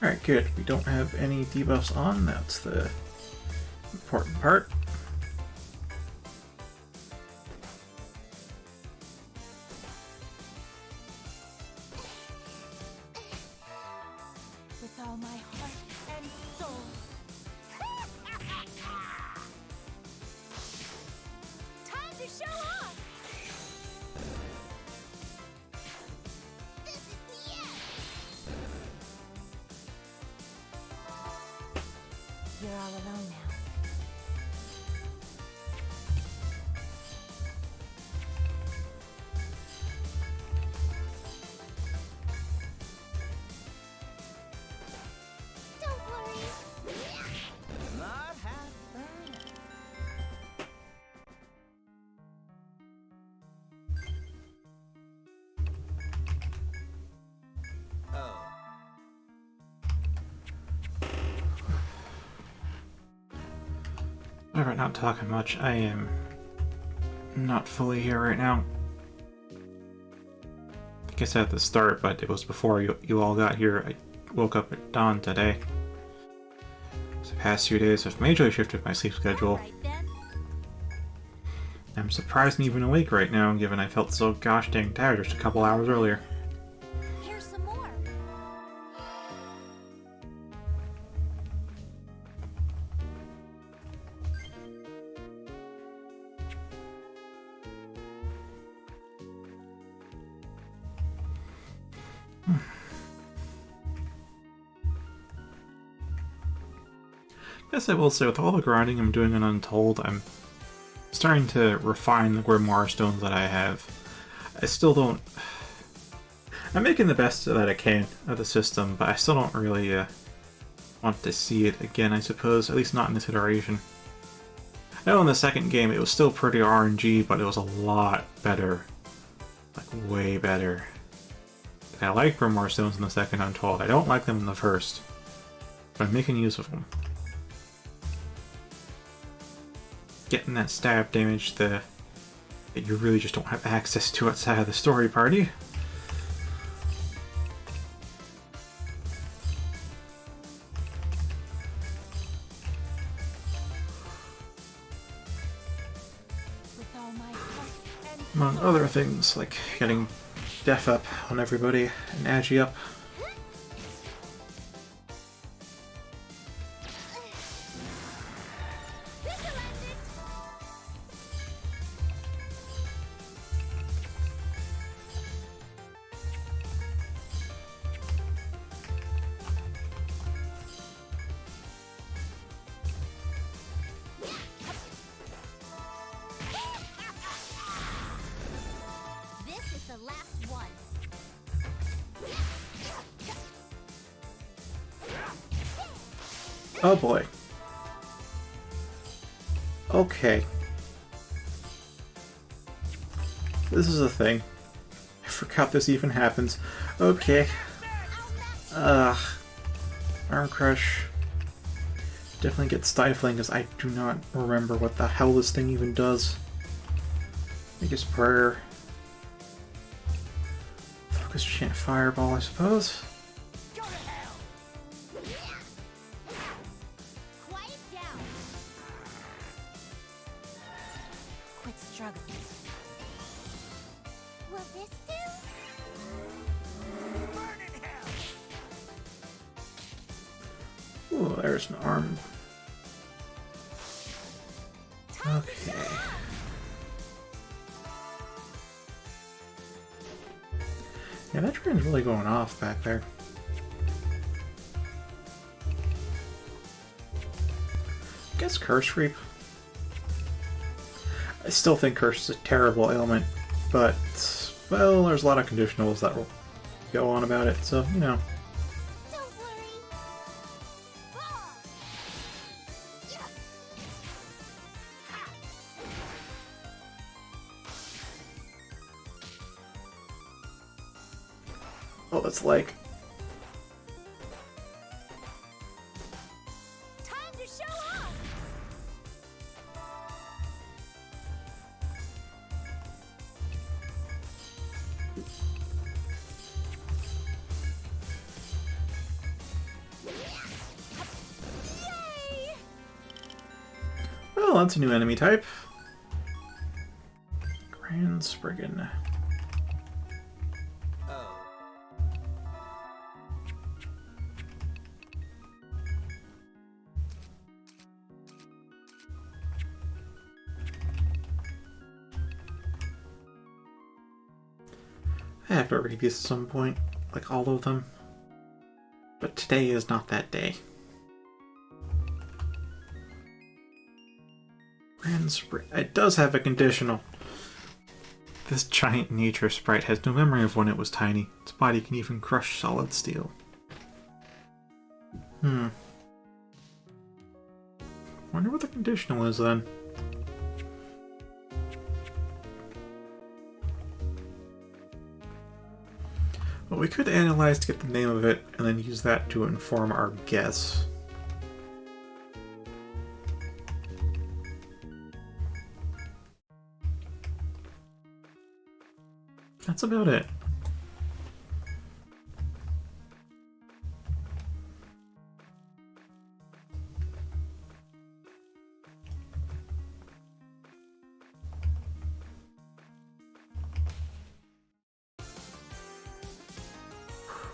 Alright, good. We don't have any debuffs on. That's the important part. With all my heart and soul. Time to show off! This is the end! You're all alone now. Don't worry. Not half bad. Oh. Alright, not talking much. I am not fully here right now. I guess at the start, but it was before you all got here. I woke up at dawn today. The past few days have majorly shifted my sleep schedule. Right then. I'm surprised I'm even awake right now, given I felt so gosh dang tired just a couple hours earlier. Here's some more. Guess I will say, with all the grinding I'm doing in Untold, I'm starting to refine the Grimoire stones that I have. I still don't... I'm making the best that I can of the system, but I still don't really want to see it again, I suppose. At least not in this iteration. I know in the second game it was still pretty RNG, but it was a lot better. Like, way better. Like, I like Grimoire Stones in the second Untold. I don't like them in the first. But I'm making use of them. Getting that stab damage that you really just don't have access to outside of the story party. Among other things, like getting Def up on everybody and Agi up. Oh boy. Okay. This is a thing. I forgot this even happens. Okay. Arm Crush. Definitely get stifling because I do not remember what the hell this thing even does. Biggest prayer. Focus Chant Fireball, I suppose. Ooh, there's an arm. Okay. Yeah, that train's really going off back there. I guess Curse Reap. I still think Curse is a terrible ailment, but, well, there's a lot of conditionals that will go on about it, so, you know. Oh, that's like... Time to show off. Yay! Well, that's a new enemy type. Grand Spriggan. I have to review at some point, like all of them. But today is not that day. Grand Sprite. It does have a conditional. This giant nature sprite has no memory of when it was tiny. Its body can even crush solid steel. Wonder what the conditional is then. Well, we could analyze to get the name of it, and then use that to inform our guess. That's about it.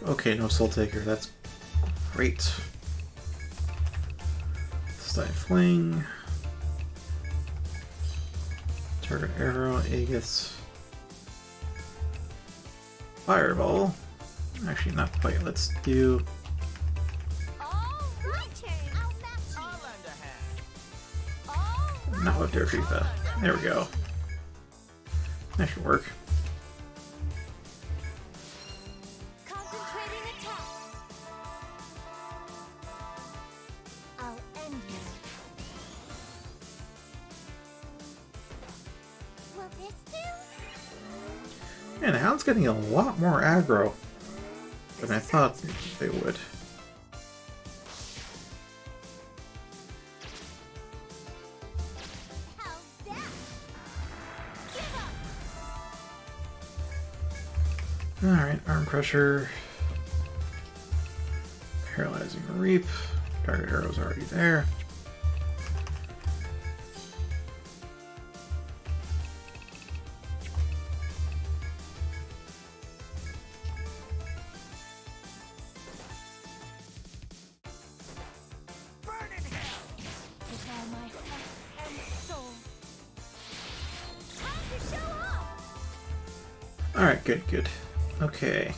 Okay, no Soul Taker, that's great. Stifling. Target Arrow, Aegis. Fireball. Actually, not quite. Let's do... Not with Dershitha. There we go. That should work. Man, Hound's getting a lot more aggro than I thought they would. How's that? Give up! Alright, Arm Crusher. Paralyzing Reap. Target arrow's already there. With all my heart and soul. Time to show off! Alright, good, good. Okay.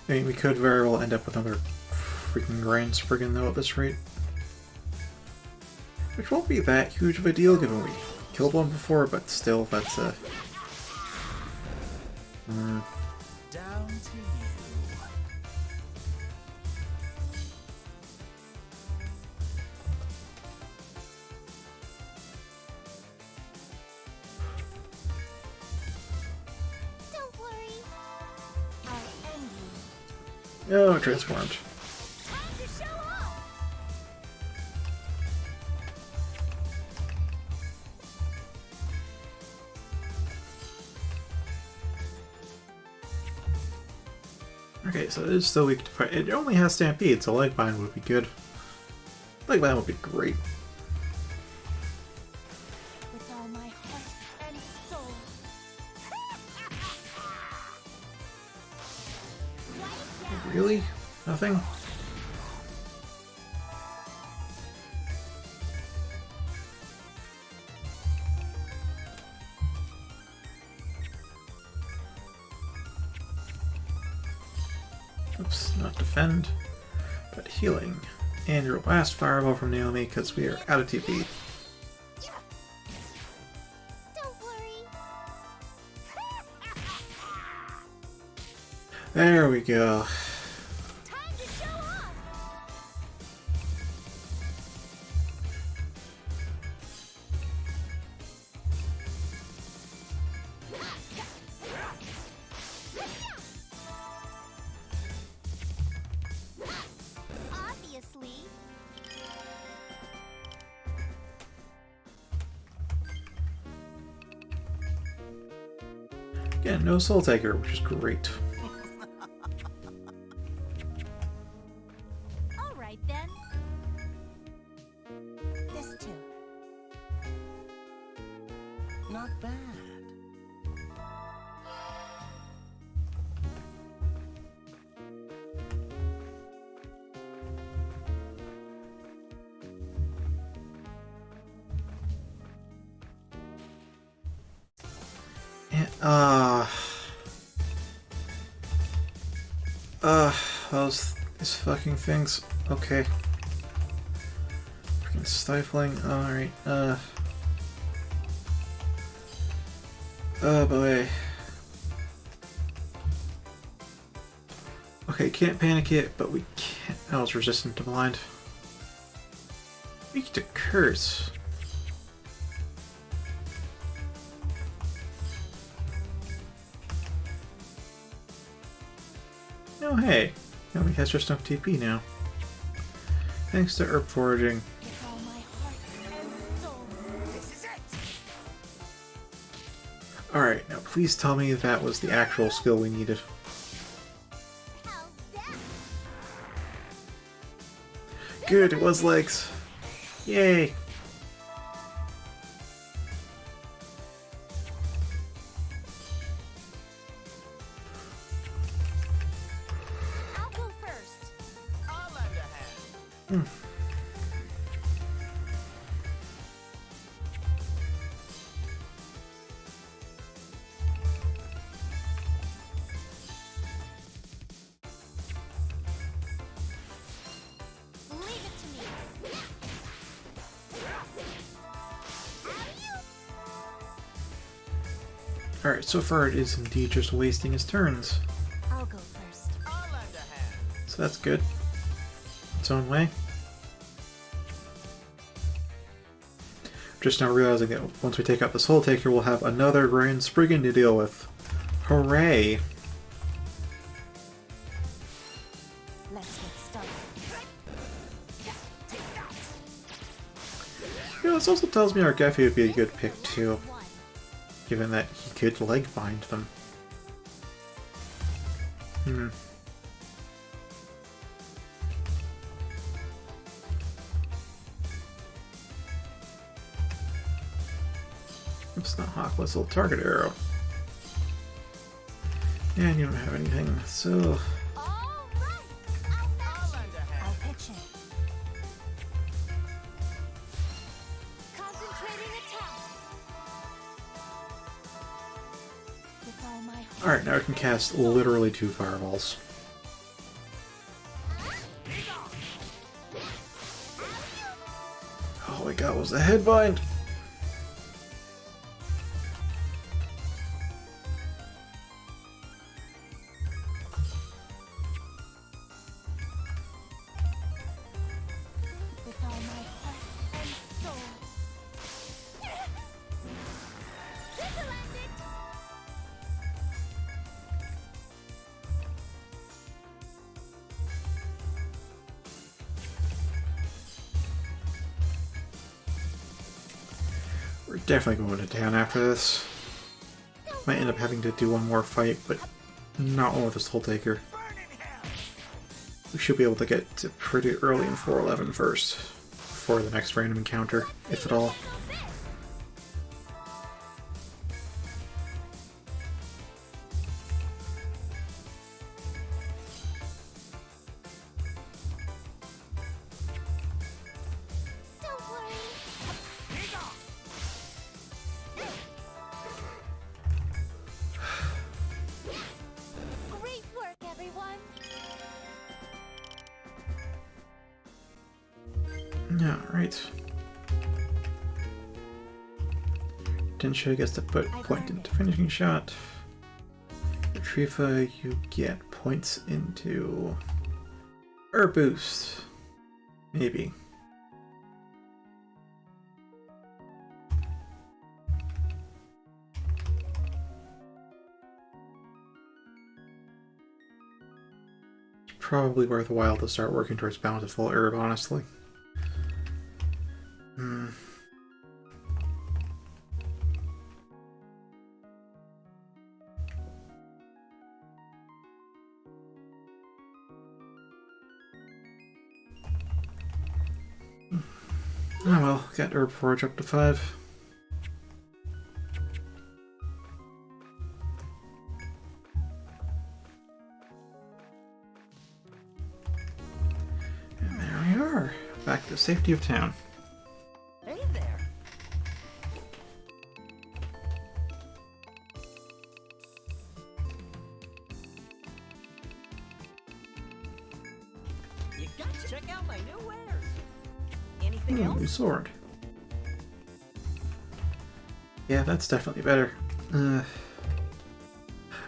I mean, we could very well end up with another freaking Grind Spriggan, though, at this rate. Which won't be that huge of a deal, given we killed one before, but still, that's a... Down to you. Don't worry. I'll end you. Oh, transformed. Time to show off! Okay, so it is still weak to fight. It only has Stampede, so Leg Bind would be good. Leg Bind would be great. With all my heart and soul. Really? Nothing? Oops, not defend, but healing. And your last fireball from Naomi, because we are out of TP. Don't worry. There we go. Time to show off! Obviously. Again, no Soul Taker, which is great. All right then. This too. Not bad. And, these fucking things. Okay. Freaking stifling. Alright, oh boy. Okay, can't panic it, but we can't. Oh, it's resistant to blind. Weak to curse. Oh hey, Naomi has just enough TP now. Thanks to herb foraging. With all my heart and soul. This is it. Alright, now please tell me that was the actual skill we needed. How's that? Good, it was legs. Yay! I'll go first. I'll lend a hand. Leave it to me. Alright, so far it is indeed just wasting his turns. I'll go first. I'll lend a hand. So that's good. Its own way. Just now realizing that once we take out the Soul Taker, we'll have another Grand Spriggan to deal with. Hooray! Let's get started. You know, this also tells me our Geffy would be a good pick too, given that he could leg bind them. It's not Hawk Whistle, target arrow. And you don't have anything, so... All right. I'll I'll match lend a it. I'll hand. pitch it. Concentrating attack. With all my heart. Alright, now I can cast literally 2 fireballs. All I got was a headbind! With all my heart and soul. This'll end it. We're definitely going to town after this. Might end up having to do one more fight, but not one with the Soul Taker. We should be able to get to pretty early in 411 first, before the next random encounter, if at all. Don't worry. Great work, everyone. Yeah, right. Tensha gets to put point into finishing shot. Retrieva, you get points into Herb Boost. Maybe. It's probably worthwhile to start working towards Bountiful Herb, honestly. Oh well, got Herb Forge up to 5. And there we are, back to the safety of town. Hey there. You got to check out my new wares. Anything New else? sword. Yeah, that's definitely better. Oh,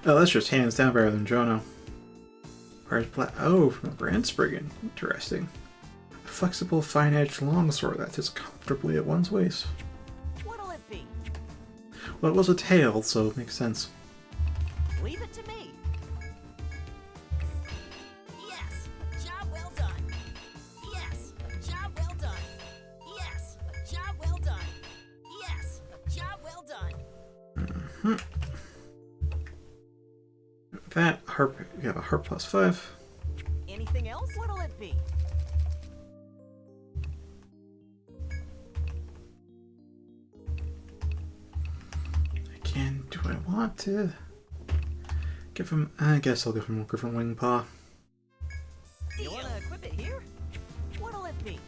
that's just hands down better than Jono. Where's oh, from Grand Spriggan. Interesting. A flexible, fine-edged longsword that sits comfortably at one's waist. What'll it be? Well, it was a tail, so it makes sense. Leave it to me. Yes, job well done. Yes, job well done. Yes, job well done. Yes, job well done. That harp, you have a harp plus 5. Anything else? What'll it be? Again, do I want to give him? I guess I'll give him a Griffin Wing Paw. You want to equip it here? What'll it be?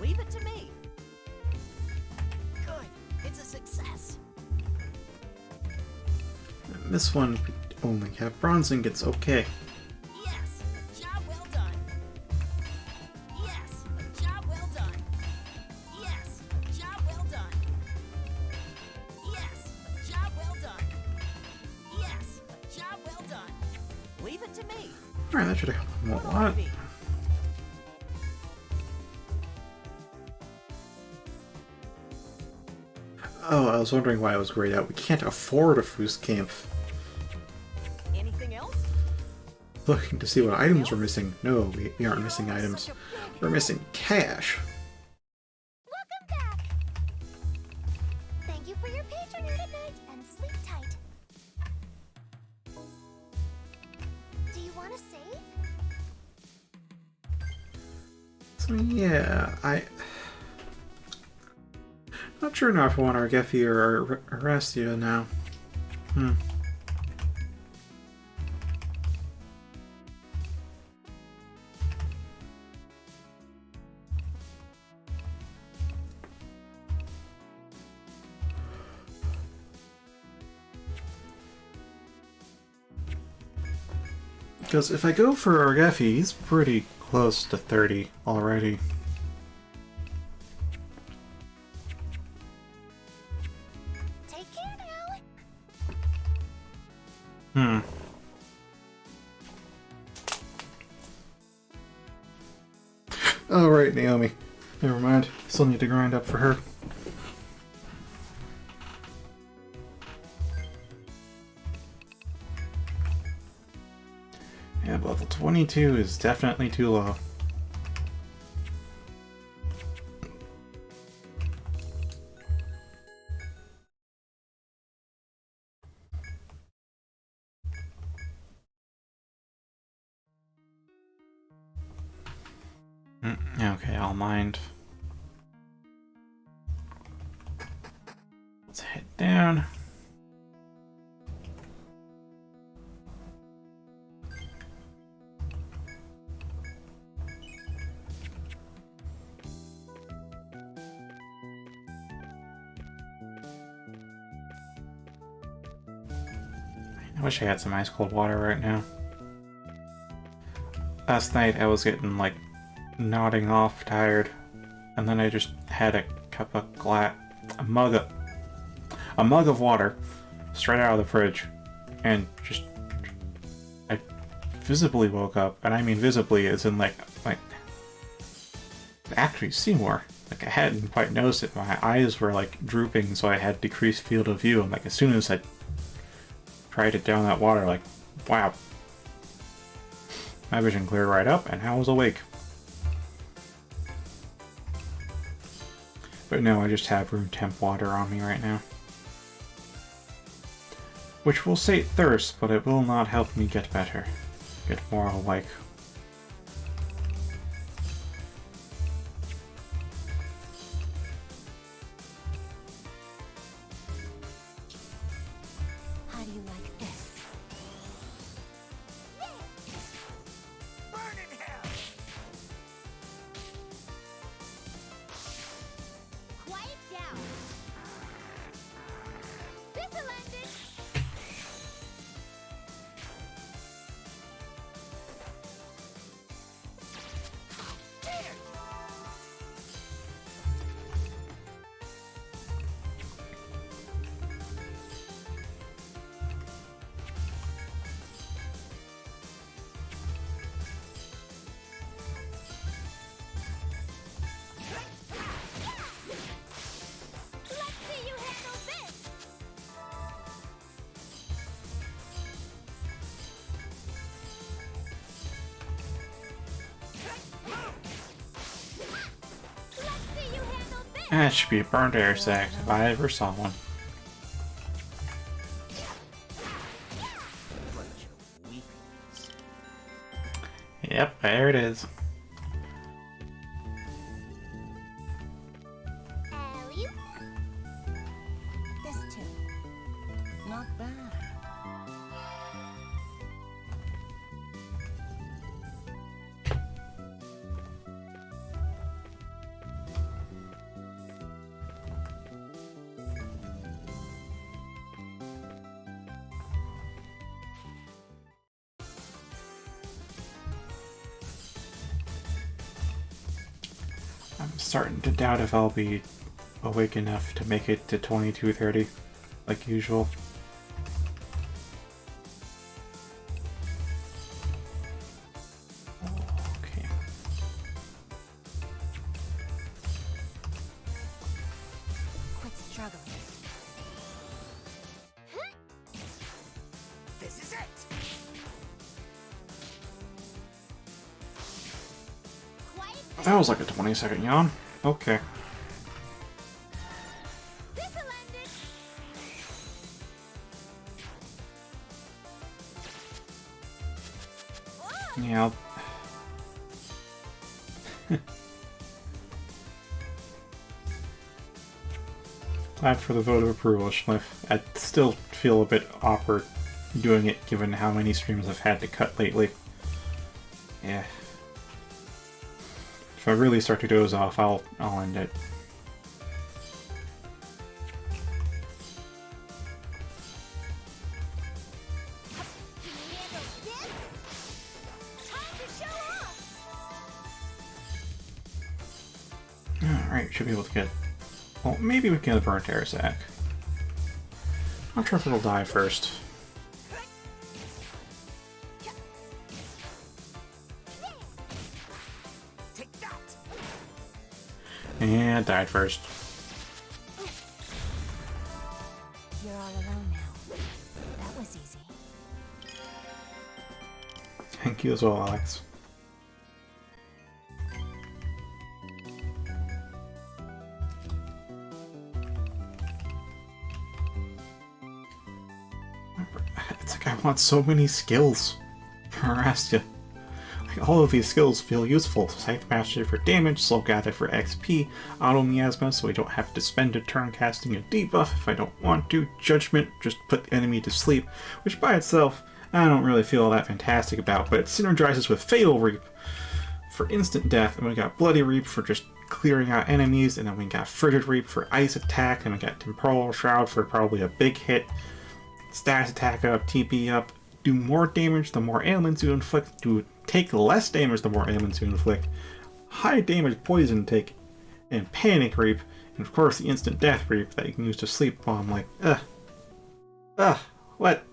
Leave it to me. Good. It's a success. And this one only have bronze ingots. Okay. Yes, job well done. Yes, job well done. Yes, job well done. Yes, job well done. Yes, job well done. Leave it to me. All right, that should help him a What'll lot. it be? Oh, I was wondering why I was grayed out. We can't afford a Foost camp. Anything else? Looking to see what items we're missing. No, we aren't missing items. We're missing cash. Welcome back. Thank you for your patronage. Good night and sleep tight. Do you want to save? So yeah, not sure now if I want Argefi or Arestia now. Because if I go for Argefi, he's pretty close to 30 already. Take care now. Oh, right, Naomi. Never mind. Still need to grind up for her. Yeah, level 22 is definitely too low. Okay, I'll mind. Let's head down. I wish I had some ice cold water right now. Last night I was getting like nodding off tired, and then I just had a cup of a mug of water straight out of the fridge, and just I visibly woke up, and I mean visibly as in like actually see more. Like I hadn't quite noticed it. My eyes were like drooping, so I had decreased field of view, and like as soon as I tried it down that water, like wow, my vision cleared right up, and I was awake. But no, I just have room temp water on me right now. Which will sate thirst, but it will not help me get better. Get more awake. How do you like this? Burn in hell! Quiet down. This'll end it. Let's see you handle this. Let's see you handle this. That should be a burned air sac if I ever saw one. Yep, there it is. Alley-oop. This too. Not bad. I'm starting to doubt if I'll be awake enough to make it to 22:30, like usual. Okay. Quit struggling. This is it. Quite That was like a 20-second yawn. Okay. this'll end it. Yeah. Glad for the vote of approval, Schliff. I still feel a bit awkward doing it given how many streams I've had to cut lately. Yeah. If I really start to doze off, I'll end it. Can you handle this? Time to show off. Alright, should be able to get... Well, maybe we can get a burnt air sack. Not sure if it'll die first. Take that. And died first. You're all alone now. That was easy. Thank you as well, Alex. It's like I want so many skills for Arastia. Like, all of these skills feel useful. Scythe Mastery for damage, Slow Gather for XP, Auto Miasma so I don't have to spend a turn casting a debuff if I don't want to, Judgment, just put the enemy to sleep, which by itself I don't really feel that fantastic about, but it synergizes with Fatal Reap for instant death, and we got Bloody Reap for just clearing out enemies, and then we got Frigid Reap for ice attack, and we got Temporal Shroud for probably a big hit, Status attack up, TP up, do more damage the more ailments you inflict, do take less damage the more ailments you inflict, high damage poison take, and Panic Reap, and of course the instant death reap that you can use to sleep while I'm like, what?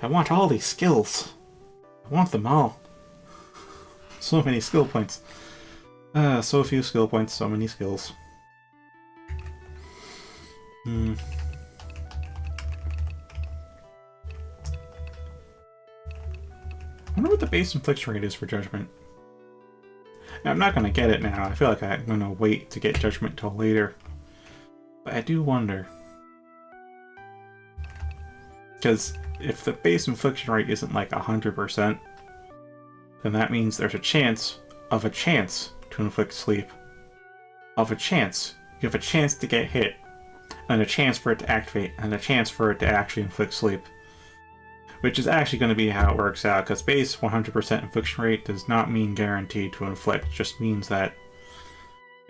I want all these skills. I want them all. So many skill points. So few skill points, so many skills. I wonder what the base infliction rate is for Judgment. Now, I'm not going to get it now. I feel like I'm going to wait to get Judgment till later. But I do wonder. Because if the base infliction rate isn't like 100%, then that means there's a chance to inflict sleep. Of a chance. You have a chance to get hit, and a chance for it to activate, and a chance for it to actually inflict sleep. Which is actually going to be how it works out, because base 100% infliction rate does not mean guaranteed to inflict, it just means that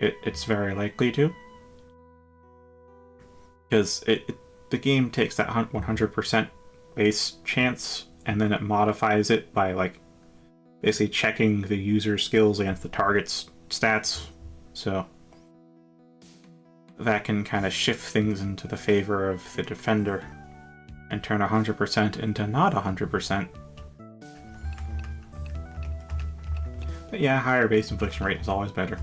it's very likely to. Because the game takes that 100% base chance, and then it modifies it by like basically checking the user's skills against the target's stats. So that can kind of shift things into the favor of the defender and turn 100% into not 100%. But yeah, higher base infliction rate is always better.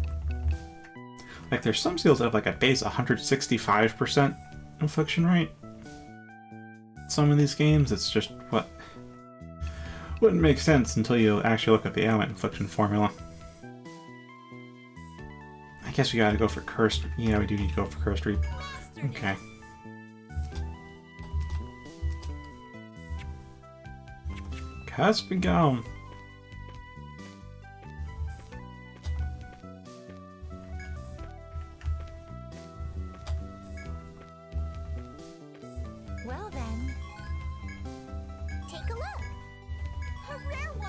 Like, there's some skills that have like a base 165% infliction rate. Some of these games, it's just what wouldn't make sense until you actually look at the ailment infliction formula. I guess we gotta go for Cursed. Yeah, we do need to go for Cursed Reap. Okay. Cusp and gone. Well then, take a look. A rare one.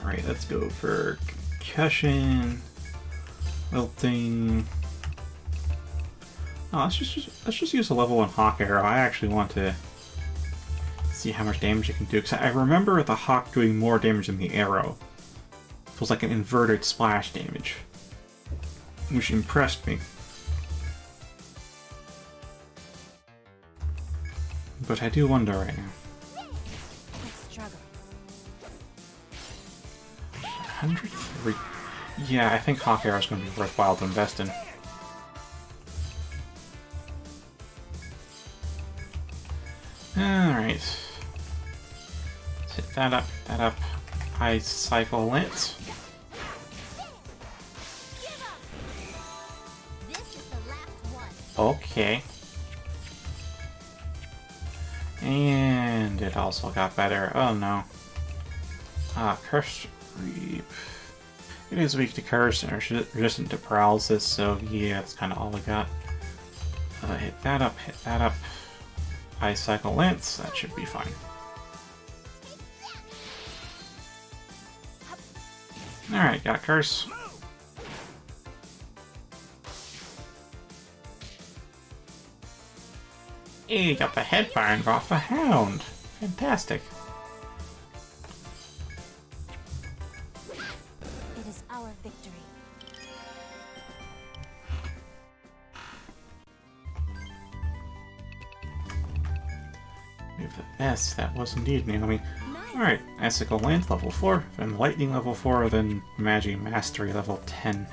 Alright, let's go for Concussion, Wilting. Oh, let's just use a level 1 Hawk Arrow. I actually want to see how much damage it can do, because I remember the Hawk doing more damage than the arrow. It was like an inverted splash damage, which impressed me. But I do wonder right now. Let's struggle. 103. Yeah, I think Hawk Arrow is going to be worthwhile to invest in. Alright. Let's hit that up, that up. Ice Cycle Lance. This is the last one. Okay. And it also got better. Oh no. Curse Reap. It is weak to Curse and resistant to Paralysis, so yeah, that's kind of all I got. Hit that up, hit that up. Ice Cycle Lance, that should be fine. Alright, got Curse. Hey, got the headband off a hound. Fantastic. It is our victory. We have the S, that was indeed Naomi. Alright, Icicle Lance level 4, then Lightning level 4, then Magi Mastery level 10.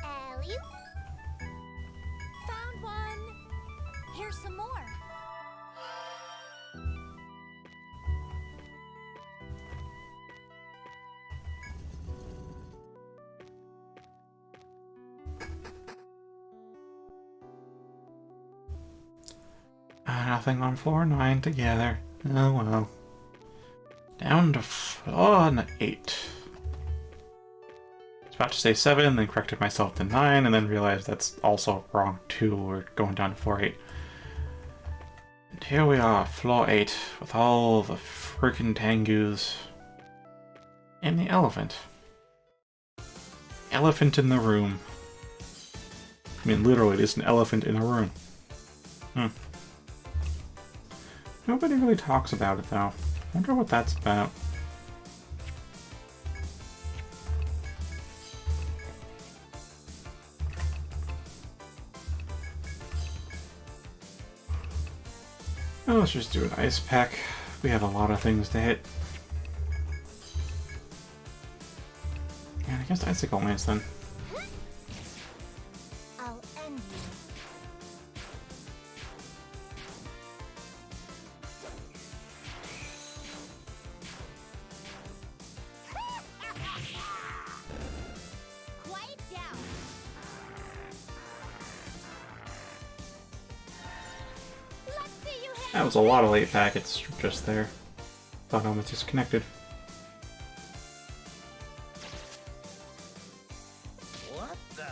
Alley. Found one. Here's some more. Nothing on 4 and 9 together. Oh well. Down to 4 and 8. I was about to say 7, then corrected myself to 9, and then realized that's also wrong too. We're going down to 4-8. And here we are, floor 8, with all the frickin' Tengus. And the elephant. Elephant in the room. I mean, literally, there's an elephant in a room. Nobody really talks about it, though. Wonder what that's about. Oh, let's just do an ice pack. We have a lot of things to hit. Yeah, I guess Icicle Lance then. I'll end you. Quiet down. Let's see you hit. That was a lot of late packets just there. Thought I was disconnected. What the?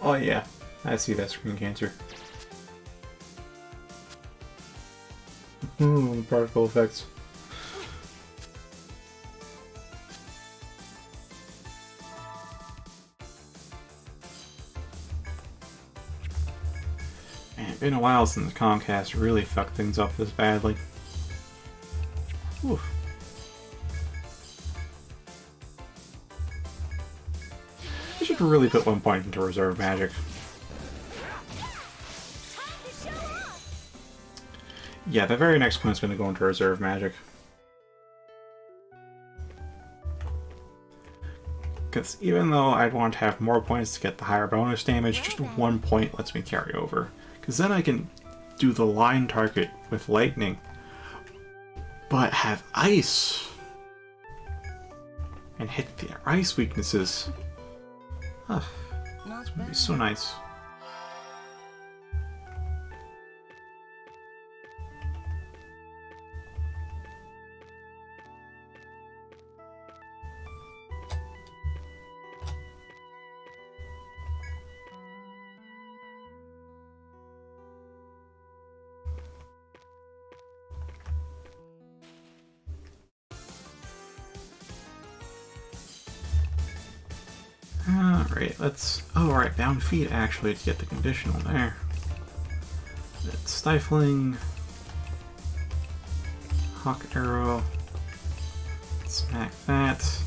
Oh yeah, I see that screen cancer. Particle effects. Man, it's been a while since Comcast really fucked things up this badly. Whew. I should really put 1 point into reserve magic. Yeah, the very next point's gonna go into reserve magic. Because even though I'd want to have more points to get the higher bonus damage, just 1 point lets me carry over. Because then I can do the line target with lightning, but have ice! And hit the ice weaknesses. Huh. It's gonna be so nice. Alright, let's... Oh, right, down feet actually to get the conditional there. That's Stifling. Hawk Arrow. Smack that.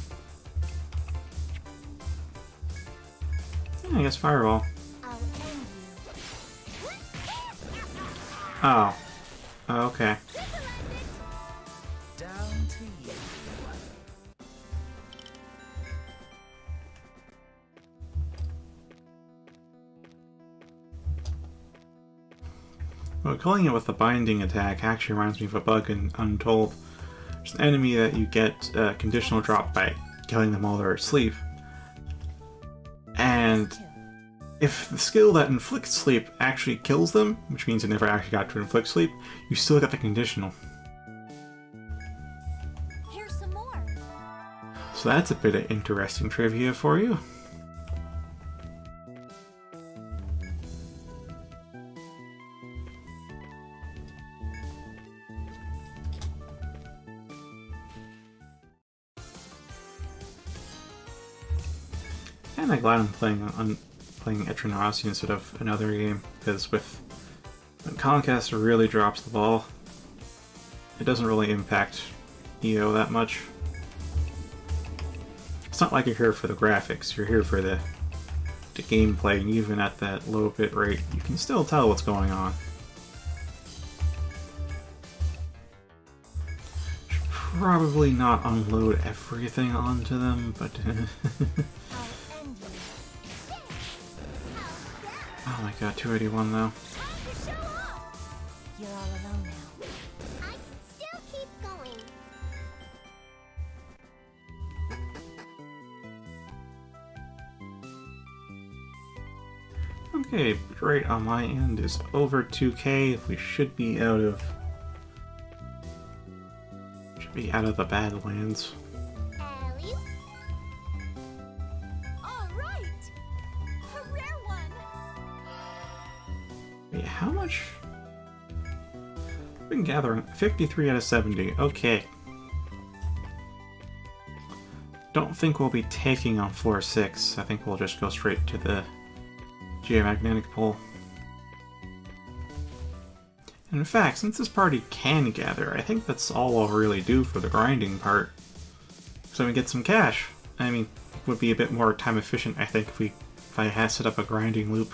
I guess fireball. I'll end you. Oh. Okay. Down to you. Well, killing it with the binding attack actually reminds me of a bug in Untold. There's an enemy that you get conditional drop by killing them while they're asleep. And if the skill that inflicts sleep actually kills them, which means it never actually got to inflict sleep, you still get the conditional. Here's some more. So that's a bit of interesting trivia for you. And I'm glad I'm playing Etrian Odyssey instead of another game, because when Comcast really drops the ball, it doesn't really impact EO that much. It's not like you're here for the graphics, you're here for the gameplay, and even at that low bit rate, you can still tell what's going on. Should probably not unload everything onto them, but I'll end you. oh my god, 281 though. Time to show off. You're all alone now. I can still keep going. Okay, bit rate on my end is over 2K. We should be out of the Badlands. Alley. All right. A rare one. Wait, how much? I've been gathering 53 out of 70. Okay. Don't think we'll be taking on floor 6. I think we'll just go straight to the geomagnetic pole. And in fact, since this party can gather, I think that's all I'll really do for the grinding part. So we get some cash. I mean, it would be a bit more time efficient, I think, if I had set up a grinding loop.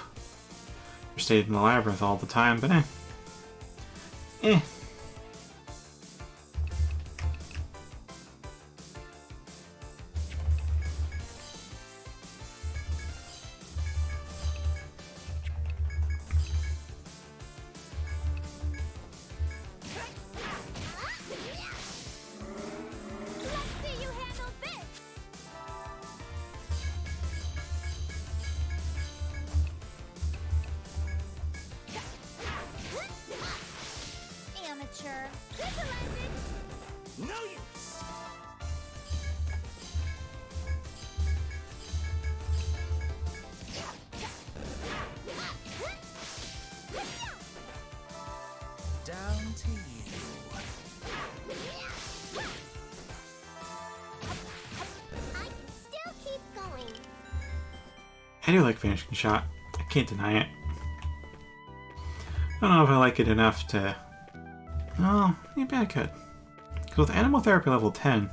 Or stayed in the labyrinth all the time, but eh. Let's see you handle this. Amateur. No use. Down to you. I can still keep going. I do like finishing shot. I can't deny it. I don't know if I like it enough to... Oh, maybe I could. Because with Animal Therapy level 10,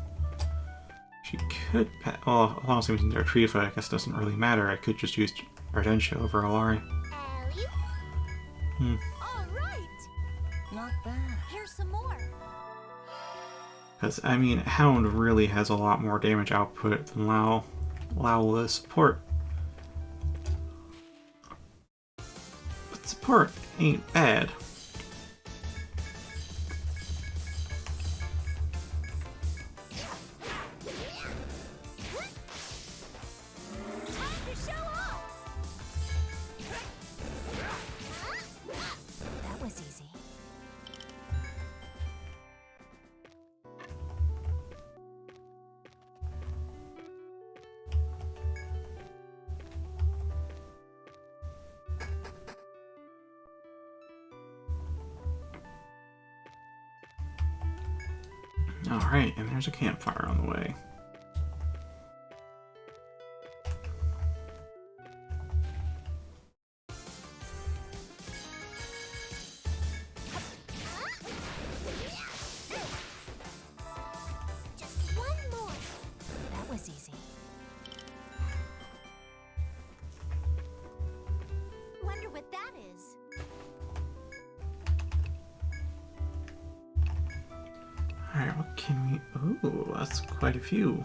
she could... Well, as long as I'm using Retrieva, I guess it doesn't really matter. I could just use Ardentia over Alari. Alley. All right. Not bad. Here's some more. Because, I mean, Hound really has a lot more damage output than Lao support. But support ain't bad. Time to show off. That was easy. Alright, and there's a campfire on the way. Just one more. That was easy. Alright, what can we... Ooh, that's quite a few.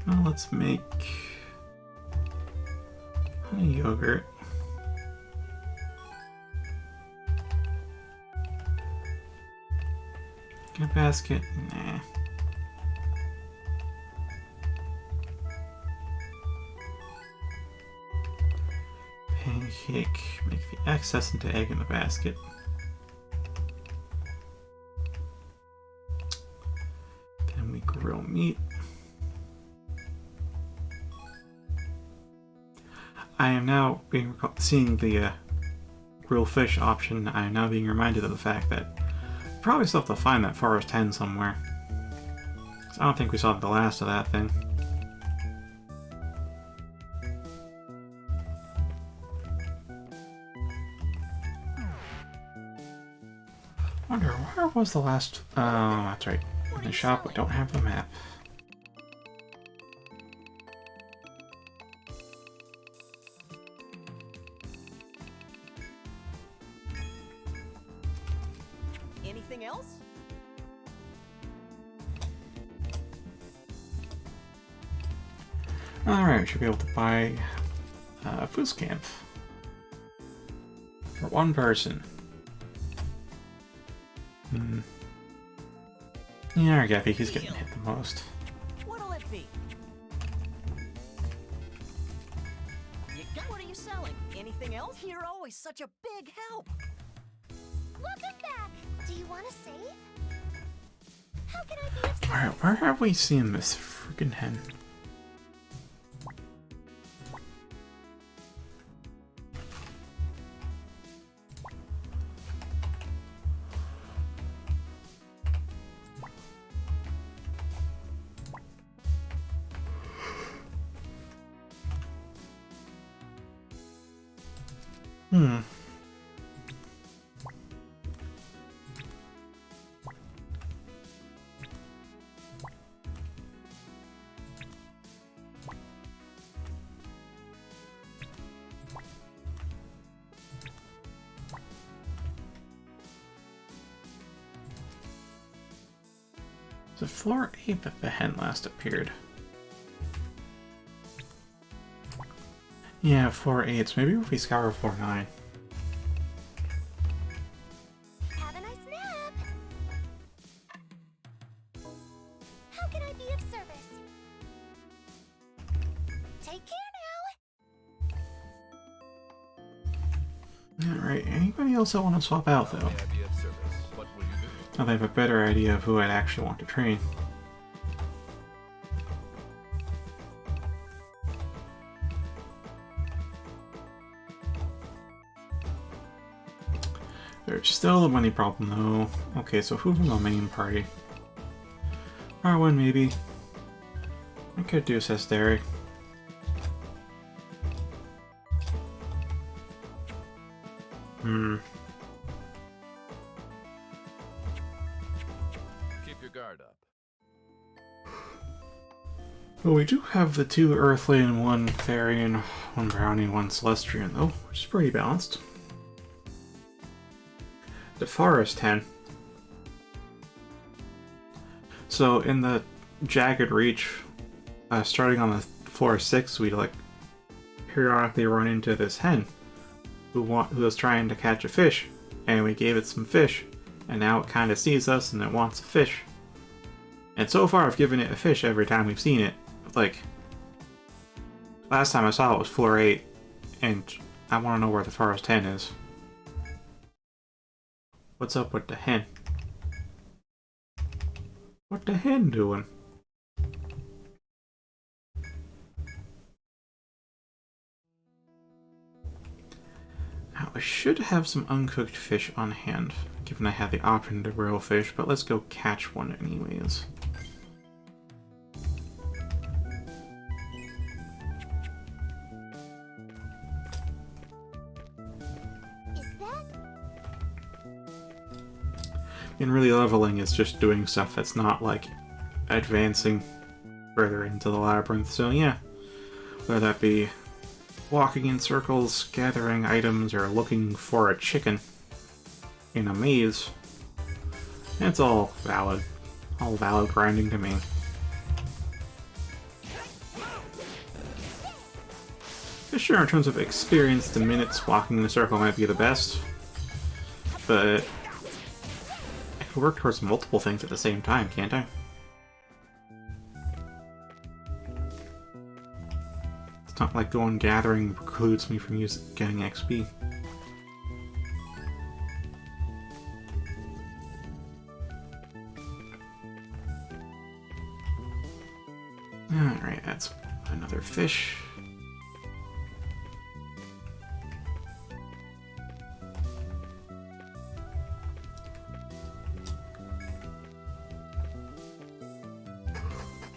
Well, let's make... honey yogurt. Get a basket? Nah. Pancake. Make the excess into egg in the basket. Then we grill meat. I am now seeing the grilled fish option. I am now being reminded of the fact that I probably still have to find that forest hen somewhere. 'Cause I don't think we saw the last of that thing. Wonder where was the last? Oh, that's right. In the shop, we don't have the map. Anything else? Alright, we should be able to buy a food stamp for one person. Yeah, Gappy, he's getting hit the most. What'll it be? You got what are you selling? Anything else? You're always such a big help. Welcome back. Do you want to save? How can I be of service? Alright, where have we seen this freaking hen? The floor 8 that the hen last appeared. Yeah, floor 8. So maybe if we scour floor 9. Have a nice nap. How can I be of service? Take care now. Alright, anybody else I want to swap out though? May I be of service? What will you do? Now they have a better idea of who I'd actually want to train. There's still a money problem though. Okay, so who's in the main party? Arwen, maybe. I could do Sesteri. Keep your guard up. Well, we do have the 2 Earthly and 1 Fairy and 1 Brownie and 1 Celestian though, which is pretty balanced. The Forest Hen. So in the Jagged Reach, starting on the floor 6, we like periodically run into this hen who was trying to catch a fish, and we gave it some fish, and now it kind of sees us and it wants a fish. And so far I've given it a fish every time we've seen it. Like, last time I saw it was floor 8, and I want to know where the Forest Hen is. What's up with the hen? What the hen doing? Now, I should have some uncooked fish on hand, given I had the option to grill fish, but let's go catch one anyways. And really leveling is just doing stuff that's not like advancing further into the labyrinth. So yeah, whether that be walking in circles, gathering items, or looking for a chicken in a maze, It's all valid. All valid grinding to me. Sure, in terms of experience, the minutes walking in a circle might be the best, but I can work towards multiple things at the same time, can't I? It's not like going gathering precludes me from getting XP. Alright, that's another fish.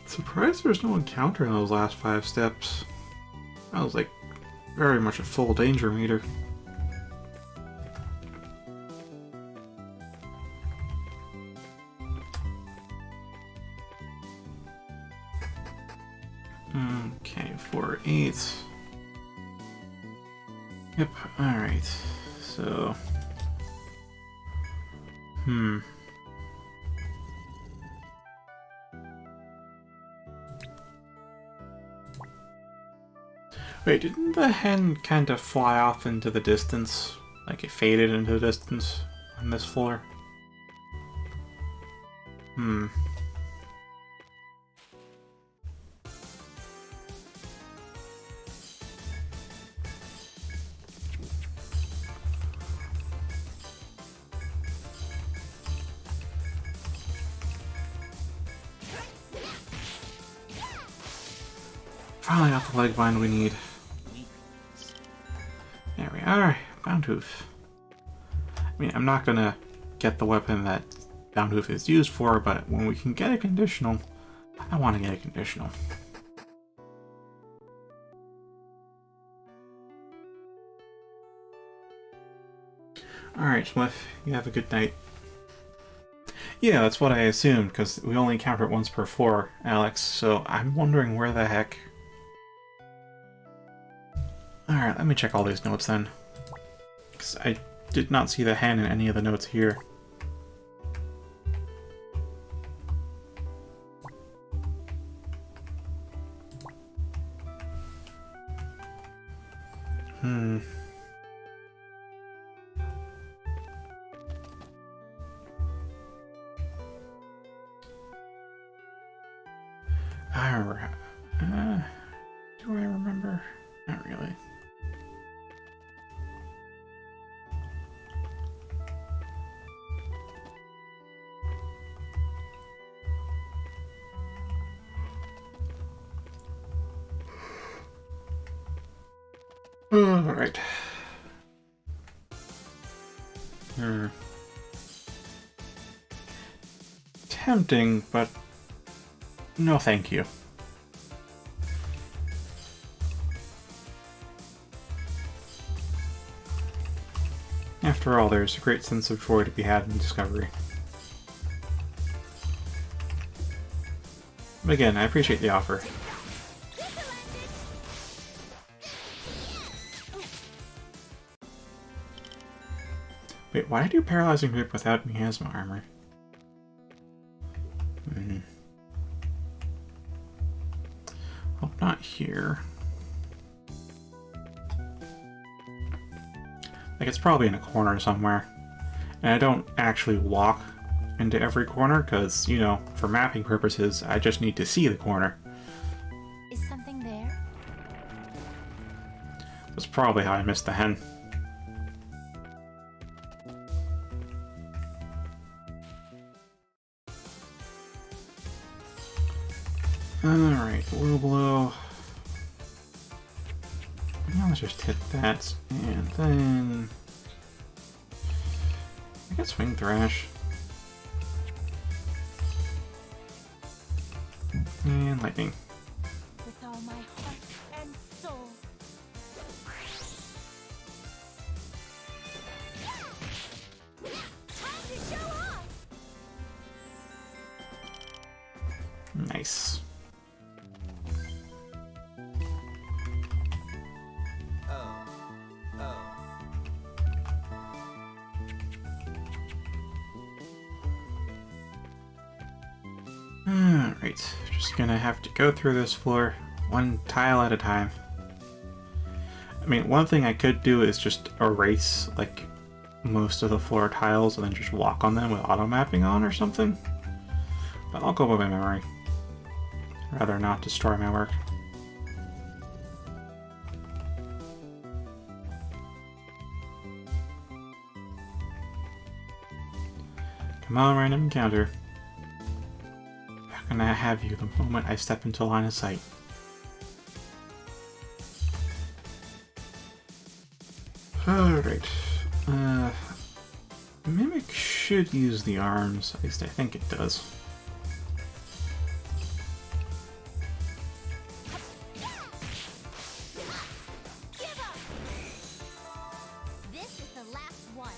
Surprised there's no encounter in those last 5 steps. That was like very much a full danger meter. Okay, 4/8. Yep, alright. So... Wait, didn't the hen kind of fly off into the distance? Like it faded into the distance on this floor? Finally got the leg bind we need. There we are, Bound Hoof. I mean, I'm not gonna get the weapon that Bound Hoof is used for, but when we can get a conditional, I want to get a conditional. Alright, Smith, you have a good night. Yeah, that's what I assumed, because we only encounter it once per floor, Alex, so I'm wondering where the heck... Alright, let me check all these notes then. Because I did not see the hen in any of the notes here. Alright. Do I remember? Not really. Alright. Tempting, but no thank you. After all, there's a great sense of joy to be had in discovery. But again, I appreciate the offer. Wait, why do paralyzing grip without miasma armor? Hope not here. Like, it's probably in a corner somewhere. And I don't actually walk into every corner, because, you know, for mapping purposes, I just need to see the corner. Is something there? That's probably how I missed the hen. Alright, low blow. Now let's just hit that, and then... I guess Swing Thrash. And Lightning. With all my heart and soul. Time to show off! Nice. Right, just gonna have to go through this floor one tile at a time. I mean, one thing I could do is just erase, like, most of the floor tiles and then just walk on them with auto mapping on or something. But I'll go by my memory. Rather not destroy my work. Come on, random encounter. How can I have you the moment I step into line of sight? Alright. Mimic should use the arms, at least I think it does. Give up! This is the last one.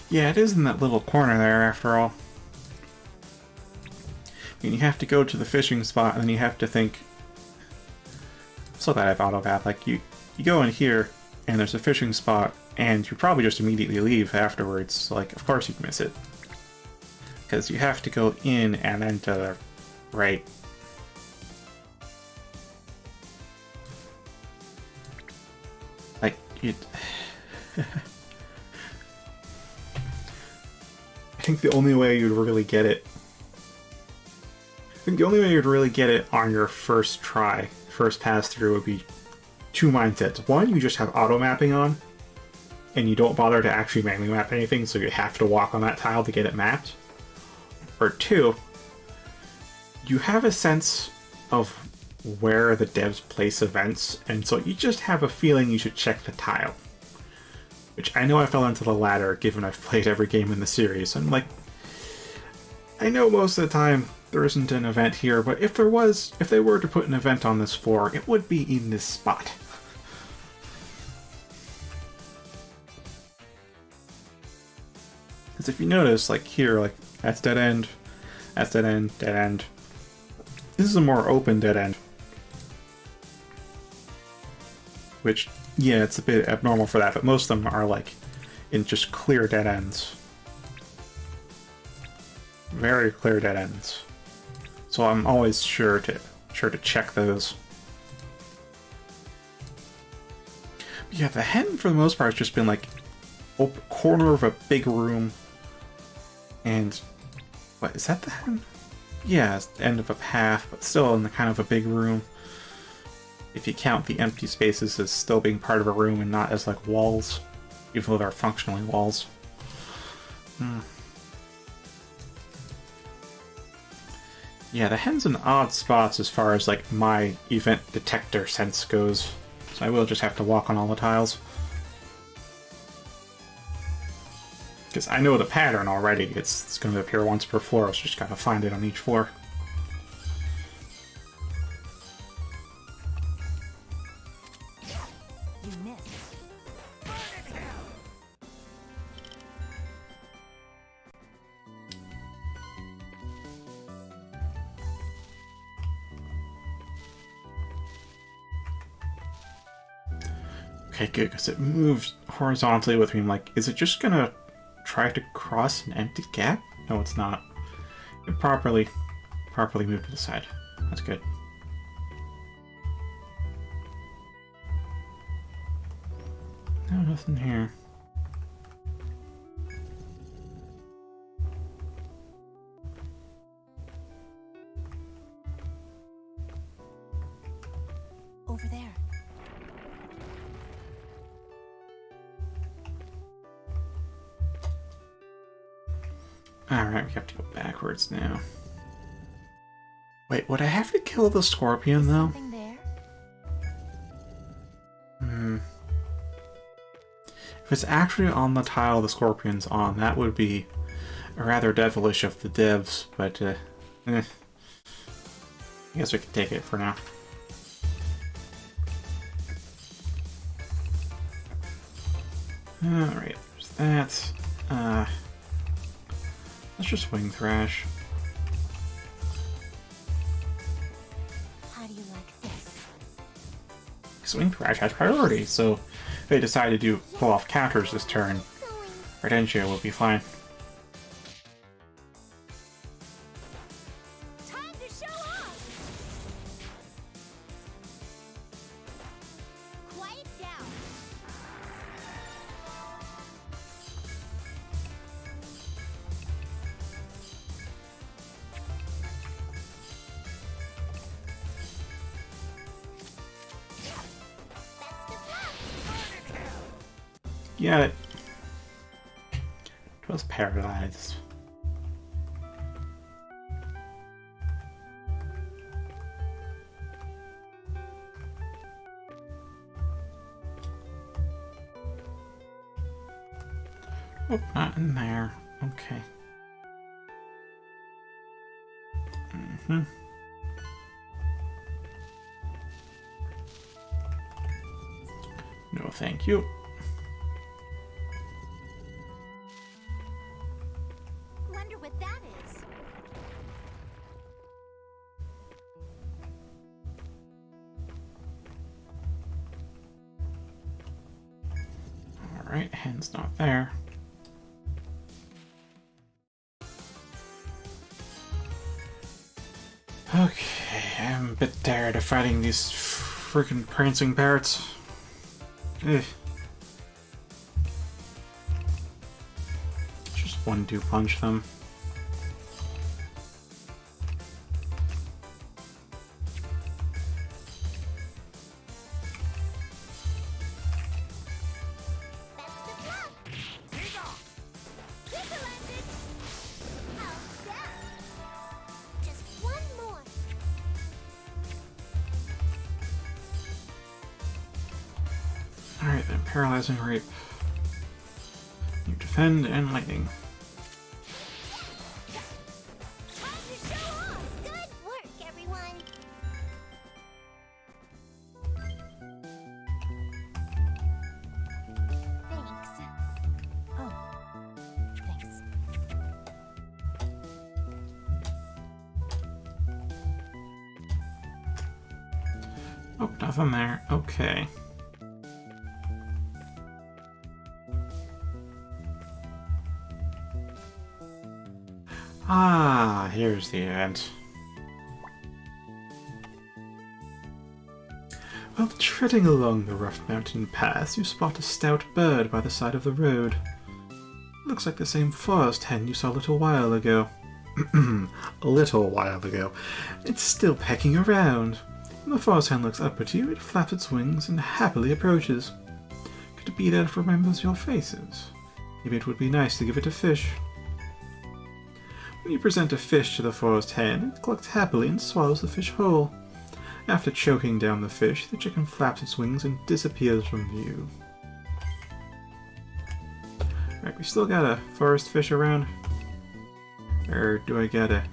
Yeah, it is in that little corner there, after all. And you have to go to the fishing spot, and then you have to think... So that I've auto-path, like, you go in here, and there's a fishing spot, and you probably just immediately leave afterwards. Like, of course you'd miss it. Because you have to go in and then to the right. Like, you'd... I think the only way you'd really get it... I think the only way you'd really get it on your first try, first pass through, would be two mindsets. One, you just have auto mapping on, and you don't bother to actually manually map anything, so you have to walk on that tile to get it mapped. Or two, you have a sense of where the devs place events, and so you just have a feeling you should check the tile. Which I know I fell into the latter, given I've played every game in the series. I'm like, I know most of the time there isn't an event here, but if there was, if they were to put an event on this floor, it would be in this spot. Because if you notice, like here, like that's dead end, that's dead end, dead end. This is a more open dead end. Which, yeah, it's a bit abnormal for that, but most of them are like in just clear dead ends. Very clear dead ends. So I'm always sure to check those. But yeah, the hen for the most part has just been like corner of a big room. And what is that the hen? Yeah, it's the end of a path, but still in the kind of a big room. If you count the empty spaces as still being part of a room and not as like walls, even though they're functionally walls. Yeah, the hen's in odd spots as far as like my event detector sense goes, so I will just have to walk on all the tiles. Because I know the pattern already, it's going to appear once per floor, so just gotta find it on each floor. You missed. Okay, good, because it moves horizontally with me. I'm like, is it just gonna try to cross an empty gap? No, it's not. It properly moved to the side. That's good. No, nothing here. Over there. Alright, we have to go backwards now. Wait, would I have to kill the scorpion, though? Something there? If it's actually on the tile the scorpion's on, that would be rather devilish of the devs, but, I guess we can take it for now. Alright, there's that. Let's just wing thrash. How do you like this? Swing thrash has priority, so if they decide to pull off counters this turn, Redentia will be fine. show off! Quiet down. Best of luck! Get it. It was paralyzed. Oh, not in there. Okay. No, thank you. Wonder what that is. Alright, hen's not there. Okay, I'm a bit tired of fighting these freaking prancing parrots. Ugh. Just 1-2 punch them. Best of luck! This landed! How's that? Just one more. Alright then, paralyzing rape. You defend and lightning. Time to show off! Good work, everyone! Thanks. Oh, thanks. Oh, nothing there. Okay. Ah, here's the event. While treading along the rough mountain path, you spot a stout bird by the side of the road. Looks like the same forest hen you saw a little while ago. A little while ago. It's still pecking around. When the forest hen looks up at you, it flaps its wings and happily approaches. Could it be that it remembers your faces? Maybe it would be nice to give it a fish. When you present a fish to the forest hen, it clucks happily and swallows the fish whole. After choking down the fish, the chicken flaps its wings and disappears from view. Alright, we still got a forest fish around? Or do I get a...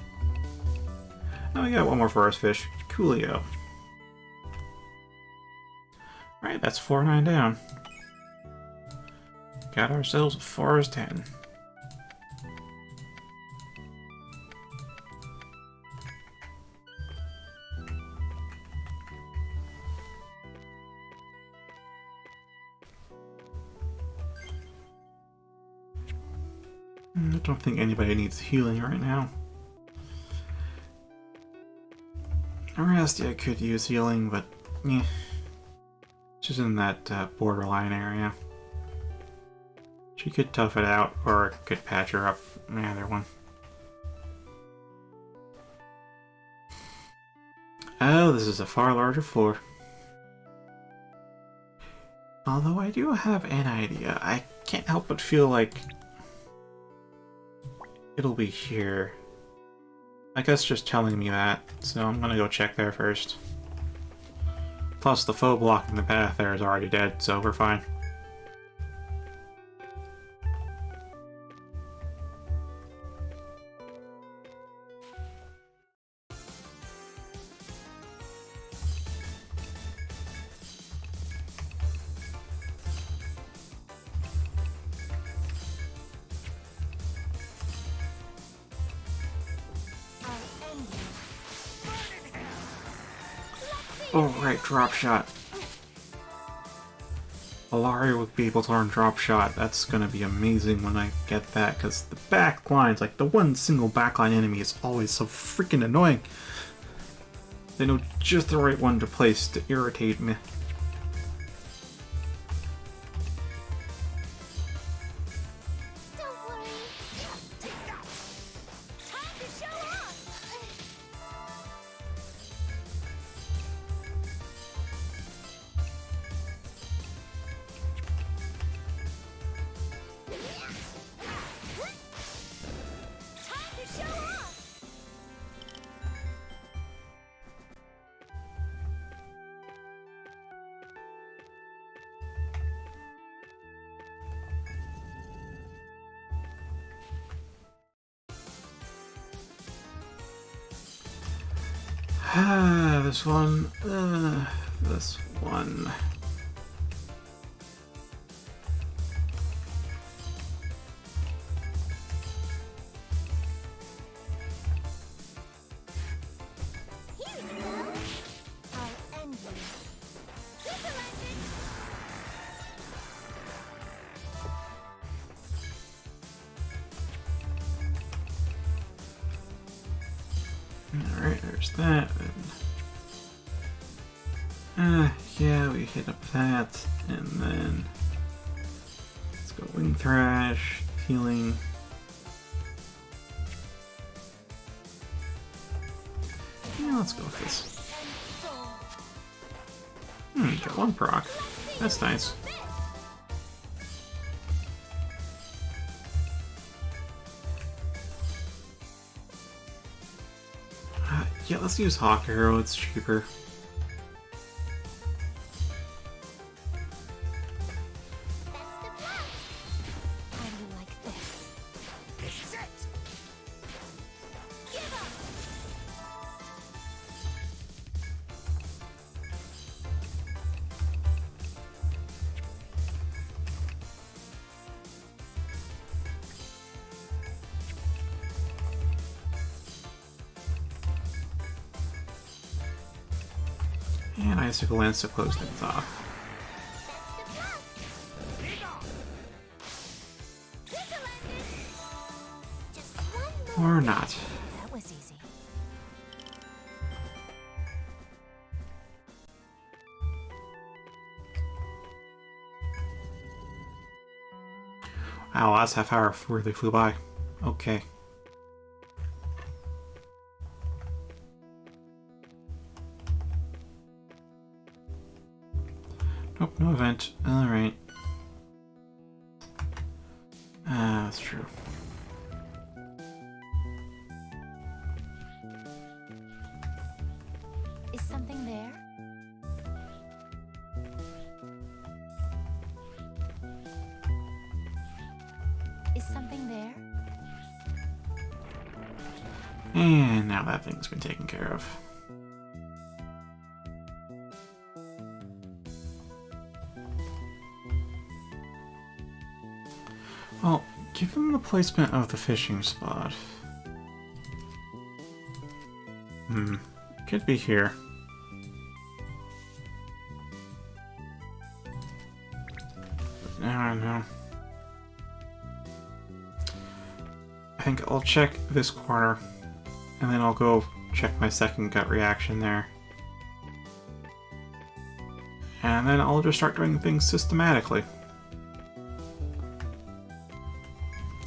Oh, we got one more forest fish. Coolio. Alright, that's 4-9 down. Got ourselves a forest hen. I don't think anybody needs healing right now. Arastia could use healing, but yeah. She's in that borderline area. She could tough it out, or could patch her up. Either one. Oh, this is a far larger floor. Although I do have an idea. I can't help but feel like it'll be here. I guess just telling me that, so I'm gonna go check there first. Plus, the foe blocking the path there is already dead, so we're fine. Oh, right, drop shot. Alaria would be able to learn drop shot. That's gonna be amazing when I get that, because the back lines, like the one single backline enemy, is always so freaking annoying. They know just the right one to place to irritate me. Don't worry. Time to show off! Time to show off! This one. This one. Here you go. I'll end you. Keep elected! Alright, there's that. Yeah, we hit up that, and then let's go Wing Thrash, healing. Yeah, let's go with this. Got one proc. That's nice. Yeah, let's use Hawk Arrow, it's cheaper. Best of luck. How do you like this? This is it! Give up! And Icicle Lance to close things off. Best of luck. Keep elected! Just one more. Or not. That was easy. Wow, last half hour really flew by. Okay. Nope, no event. Alright. That's true. Is something there? Is something there? And now that thing's been taken care of. Well, given the placement of the fishing spot... could be here. But now I know. I think I'll check this corner, and then I'll go check my second gut reaction there. And then I'll just start doing things systematically.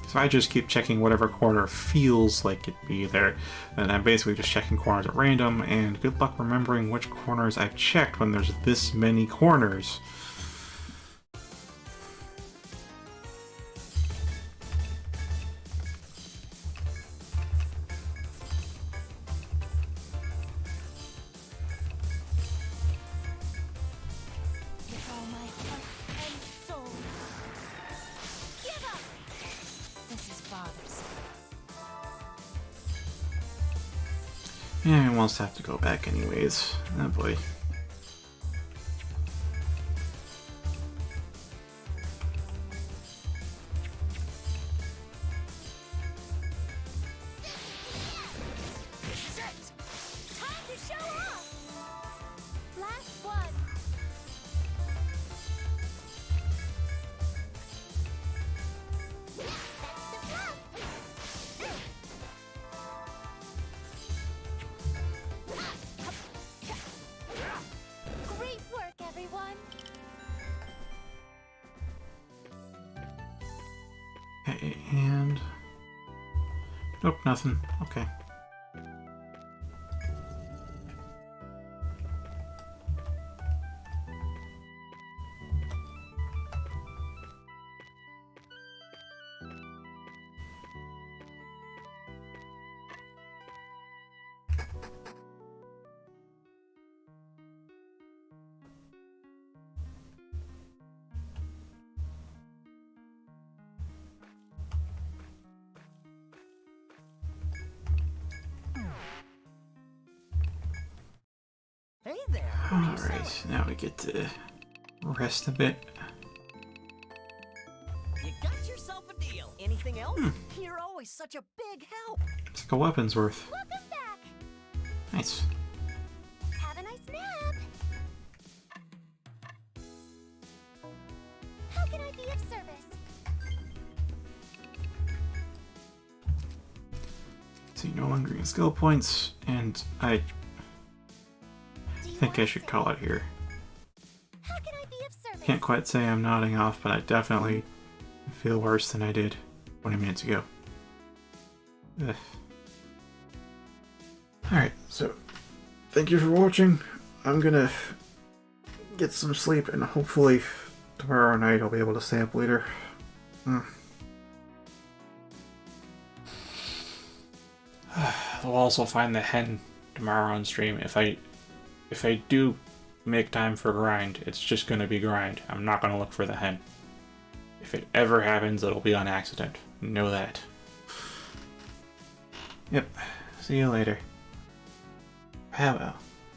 If I just keep checking whatever corner feels like it'd be there, then I'm basically just checking corners at random, and good luck remembering which corners I've checked when there's this many corners. With all my heart and soul. Give up! This is bothersome. Yeah, he wants to have to go back anyways. Oh boy. This is it! Time to show off! Last one. Best of luck. Okay, and... Nope, nothing. Okay. Hey there. What are you selling? Alright, now we get to rest a bit. You got yourself a deal. Anything else? You're always such a big help. It's like a weapon's worth. Welcome back. Nice. Have a nice nap. How can I be of service? So no longer getting skill points, and I Do you think I want should some? call it here. How can I be of service? Can't quite say I'm nodding off, but I definitely feel worse than I did 20 minutes ago. Ugh. Alright, so thank you for watching. I'm gonna get some sleep, and hopefully tomorrow night I'll be able to stay up later. I'll also find the hen tomorrow on stream. If I do make time for grind, it's just gonna be grind. I'm not gonna look for the hen. If it ever happens, it'll be on accident. Know that. Yep. See you later. Farewell.